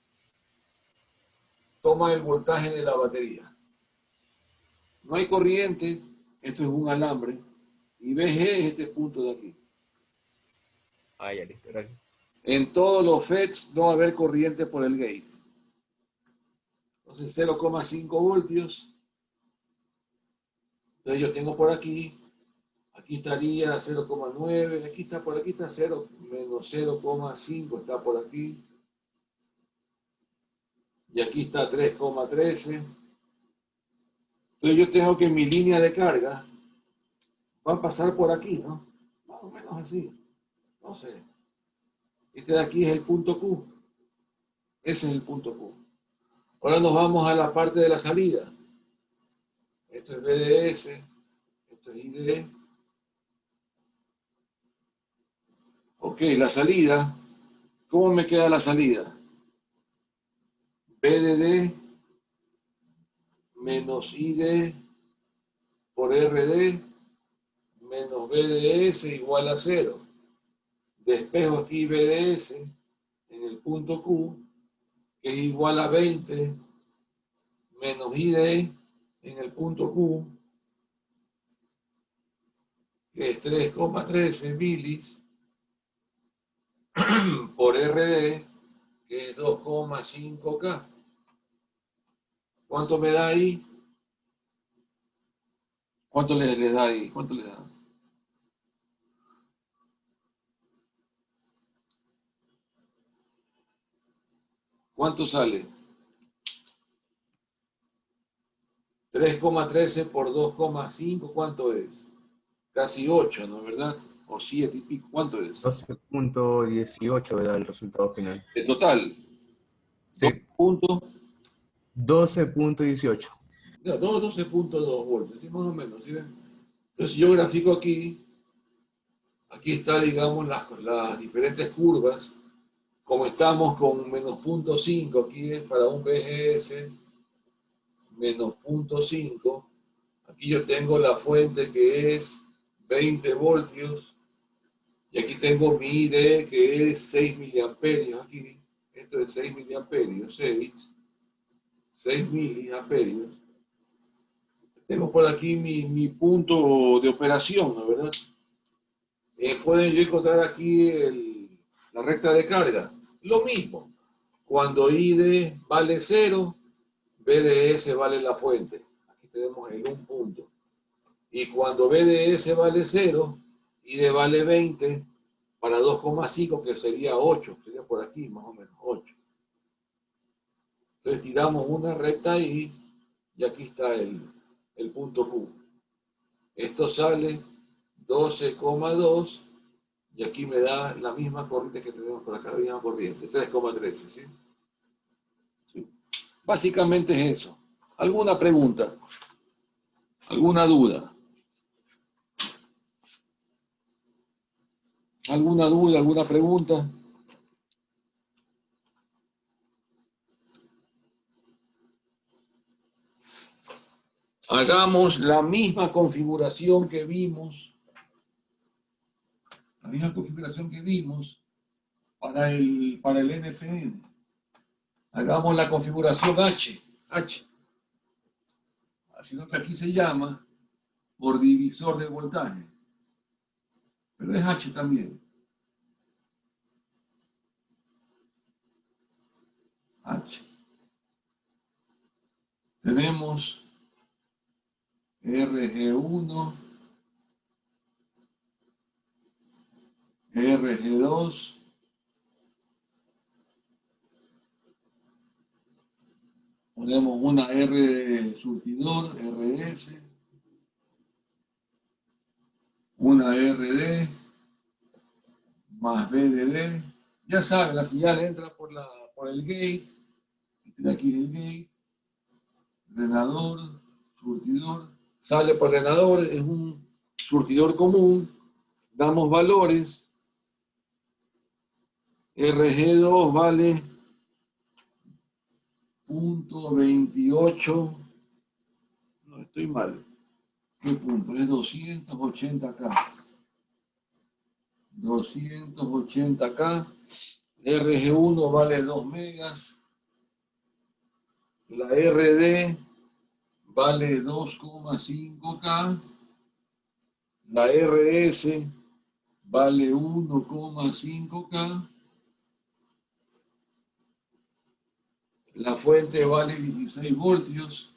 Speaker 1: toma el voltaje de la batería. No hay corriente, esto es un alambre, y BG es este punto de aquí.
Speaker 8: Ah, ya listo, gracias.
Speaker 1: En todos los FETs no va a haber corriente por el gate. Entonces 0,5 voltios. Entonces yo tengo por aquí estaría 0,9, aquí está 0, menos 0,5 está por aquí. Y aquí está 3,13. Entonces yo tengo que mi línea de carga va a pasar por aquí, ¿no? Más o menos así. No sé. Este de aquí es el punto Q. Ese es el punto Q. Ahora nos vamos a la parte de la salida. Esto es BDS, esto es ID. Ok, la salida. ¿Cómo me queda la salida? BDD menos ID por RD menos BDS igual a 0. Despejo aquí BDS en el punto Q, que es igual a 20 menos ID en el punto Q, que es 3,13 milis por RD, que es 2,5K. ¿Cuánto me da ahí? ¿Cuánto les da ahí? ¿Cuánto les da? ¿Cuánto sale? 3,13 por 2,5, ¿cuánto es? Casi 8, ¿no es verdad? O 7 y pico, ¿cuánto es?
Speaker 5: 12.18 da el resultado final.
Speaker 1: ¿De total?
Speaker 5: Sí, 12.18.
Speaker 1: No, 12,2 voltios, ¿sí? Más o menos, ¿sí ven? Entonces yo grafico aquí está, digamos, las diferentes curvas. Como estamos con menos 0,5, aquí es para un BGS, menos 0,5. Aquí yo tengo la fuente que es 20 voltios. Y aquí tengo mi ID que es 6 miliamperios. Aquí, esto es 6 miliamperios, 6 miliamperios. Tengo por aquí mi punto de operación, ¿no es verdad? Pueden yo encontrar aquí la recta de carga. Lo mismo. Cuando ID vale 0, BDS vale la fuente. Aquí tenemos el 1 punto. Y cuando BDS vale 0, ID vale 20 para 2,5, que sería 8. Sería por aquí, más o menos, 8. Entonces tiramos una recta ahí y aquí está el punto Q. Esto sale 12,2 y aquí me da la misma corriente que tenemos por acá, la misma corriente, 3,13, ¿sí? Sí. Básicamente es eso. ¿Alguna pregunta? ¿Alguna duda? ¿Alguna duda? ¿Alguna pregunta? Hagamos la misma configuración que vimos. La misma configuración que vimos para el NPN. Hagamos la configuración H. Sino que aquí se llama por divisor de voltaje. Pero es H también. H. Tenemos RG1, RG2, ponemos una R de surtidor, RS, una RD, más BDD. Ya saben, la señal entra por el gate, de aquí el gate, drenador, surtidor, sale por el drenador, es un surtidor común, damos valores, RG2 vale 0.28, no estoy mal, ¿qué punto? Es 280K. 280K, RG1 vale 2 megas, la RD vale 2,5K, la RS vale 1,5K, la fuente vale 16 voltios,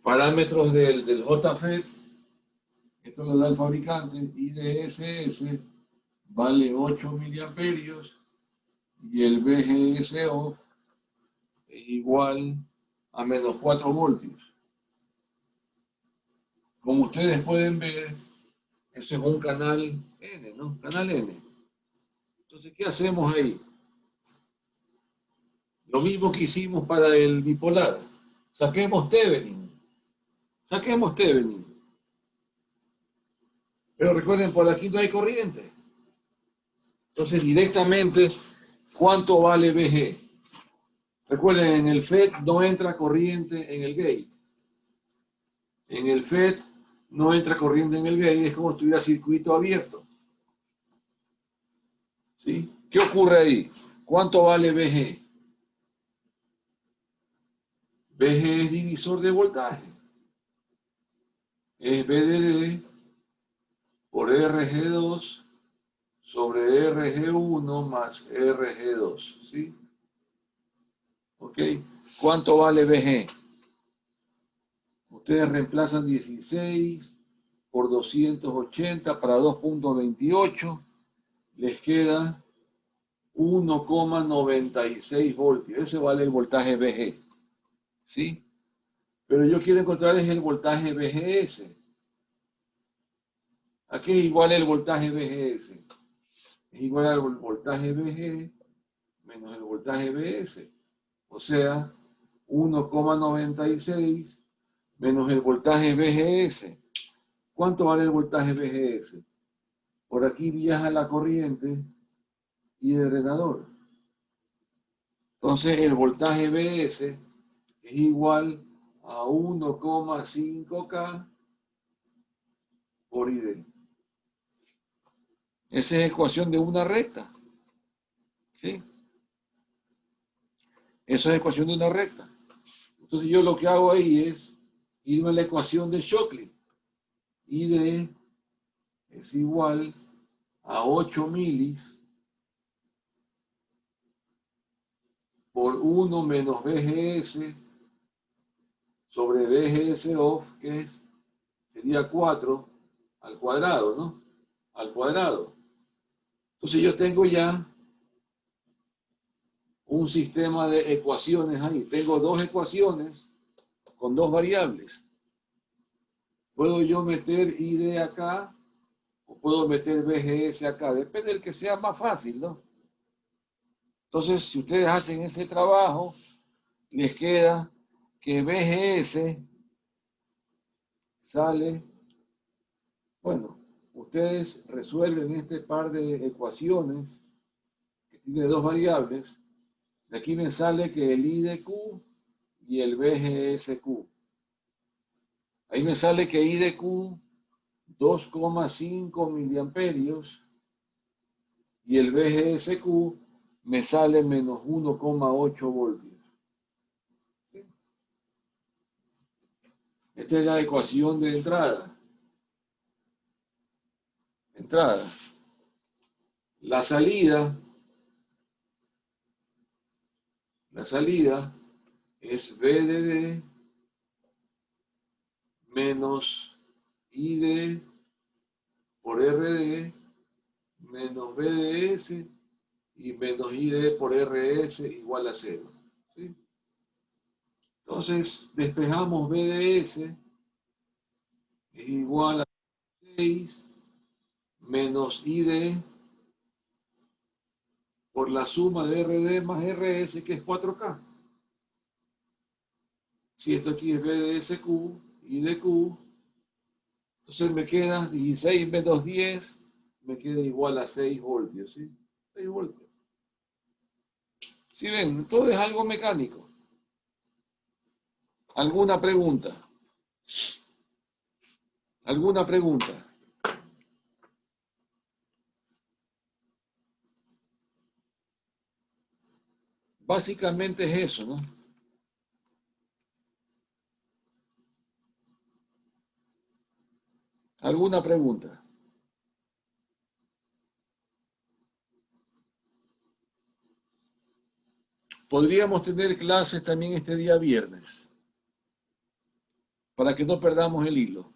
Speaker 1: parámetros del JFET, esto lo da el fabricante, IDSS vale 8 miliamperios y el BGS off es igual a menos 4 voltios. Como ustedes pueden ver, ese es un canal N, ¿no? Canal N. Entonces, ¿qué hacemos ahí? Lo mismo que hicimos para el bipolar. Saquemos Thevenin. Saquemos Thevenin. Pero recuerden, por aquí no hay corriente. Entonces, directamente, ¿cuánto vale BG? Recuerden, en el FET no entra corriente en el gate. En el FET no entra corriente en el gate, es como si tuviera circuito abierto. ¿Sí? ¿Qué ocurre ahí? ¿Cuánto vale BG? BG es divisor de voltaje. Es VDD por RG2 sobre RG1 más RG2. ¿Sí? ¿Ok? ¿Cuánto vale BG? Ustedes reemplazan 16 por 280 para 2.28. Les queda 1,96 voltios. Ese vale el voltaje VG. ¿Sí? Pero yo quiero encontrar es el voltaje VGS. ¿A qué es igual el voltaje VGS? Es igual al voltaje VG menos el voltaje VS. O sea, 1,96 menos el voltaje VGS. ¿Cuánto vale el voltaje VGS? Por aquí viaja la corriente y el drenador. Entonces el voltaje VS es igual a 1,5K por ID. Esa es ecuación de una recta. ¿Sí? Esa es ecuación de una recta. Entonces yo lo que hago ahí es irme a la ecuación de Shockley. ID es igual a 8 milis por 1 menos VGS sobre VGS off, que sería 4 al cuadrado, ¿no? Al cuadrado. Entonces yo tengo ya un sistema de ecuaciones ahí. Tengo dos ecuaciones con dos variables. Puedo yo meter ID acá o puedo meter VGS acá. Depende del que sea más fácil, ¿no? Entonces, si ustedes hacen ese trabajo, les queda que VGS sale, bueno, ustedes resuelven este par de ecuaciones que tiene dos variables. De aquí me sale que el I de Q y el VGSQ. Ahí me sale que I de Q 2,5 miliamperios y el VGSQ me sale menos 1,8 voltios. Esta es la ecuación de entrada. La salida es VDD menos ID por RD menos VDS y menos ID por RS igual a 0. ¿Sí? Entonces, despejamos VDS es igual a 6 menos ID por la suma de RD más RS, que es 4K. Si esto aquí es VDSQ, IDQ, entonces me queda 16 menos 10, me queda igual a 6 voltios, ¿sí? 6 voltios. ¿Sí ven? Todo es algo mecánico. ¿Alguna pregunta? ¿Alguna pregunta? Básicamente es eso, ¿no? ¿Alguna pregunta? Podríamos tener clases también este día viernes, para que no perdamos el hilo.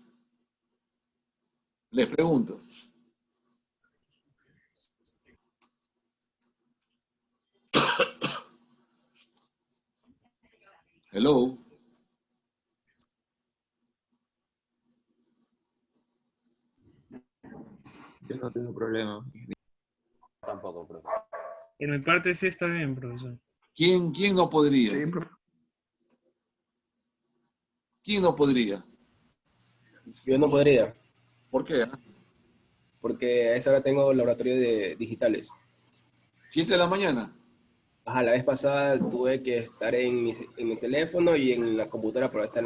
Speaker 1: Les pregunto. Hello.
Speaker 7: Yo no tengo problema.
Speaker 9: Tampoco, profesor. En mi parte sí está bien, profesor.
Speaker 1: ¿Quién no podría?
Speaker 7: Sí, profe.
Speaker 1: ¿Quién no podría?
Speaker 8: Yo no podría,
Speaker 1: ¿Por qué?
Speaker 8: porque a esa hora tengo laboratorio de digitales.
Speaker 1: 7 de la mañana.
Speaker 8: Ajá, la vez pasada tuve que estar en mi teléfono y en la computadora para estar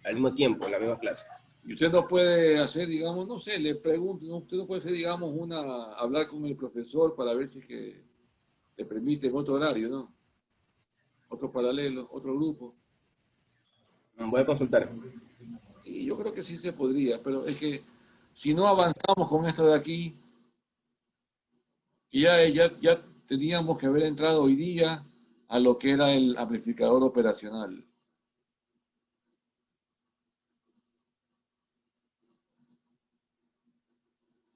Speaker 8: al mismo tiempo, en la misma clase.
Speaker 1: Y usted no puede hacer, digamos, no sé, le pregunto, usted no puede hacer, digamos, hablar con el profesor para ver si es que le permiten otro horario, ¿no? Otro paralelo, otro grupo.
Speaker 8: Voy a consultar.
Speaker 1: Sí, yo creo que sí se podría, pero es que si no avanzamos con esto de aquí, ya teníamos que haber entrado hoy día a lo que era el amplificador operacional.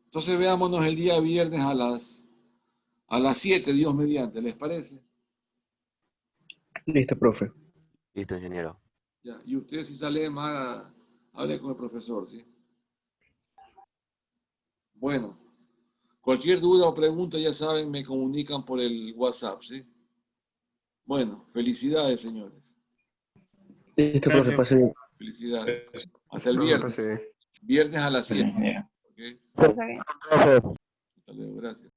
Speaker 1: Entonces veámonos el día viernes a las 7, Dios mediante, ¿les parece?
Speaker 4: Listo, profe.
Speaker 9: Listo, ingeniero.
Speaker 1: Ya, y usted si sale más, hable con el profesor, ¿sí? Bueno, cualquier duda o pregunta, ya saben, me comunican por el WhatsApp, ¿sí? Bueno, felicidades, señores.
Speaker 4: Listo, profe,
Speaker 3: Gracias.
Speaker 4: pase bien.
Speaker 1: Felicidades. Hasta el
Speaker 7: No, me
Speaker 1: viernes.
Speaker 7: pasé.
Speaker 1: Viernes a las 7.
Speaker 3: Bien.
Speaker 1: ¿Ok?
Speaker 2: Sí, profe.
Speaker 1: Hasta luego, gracias.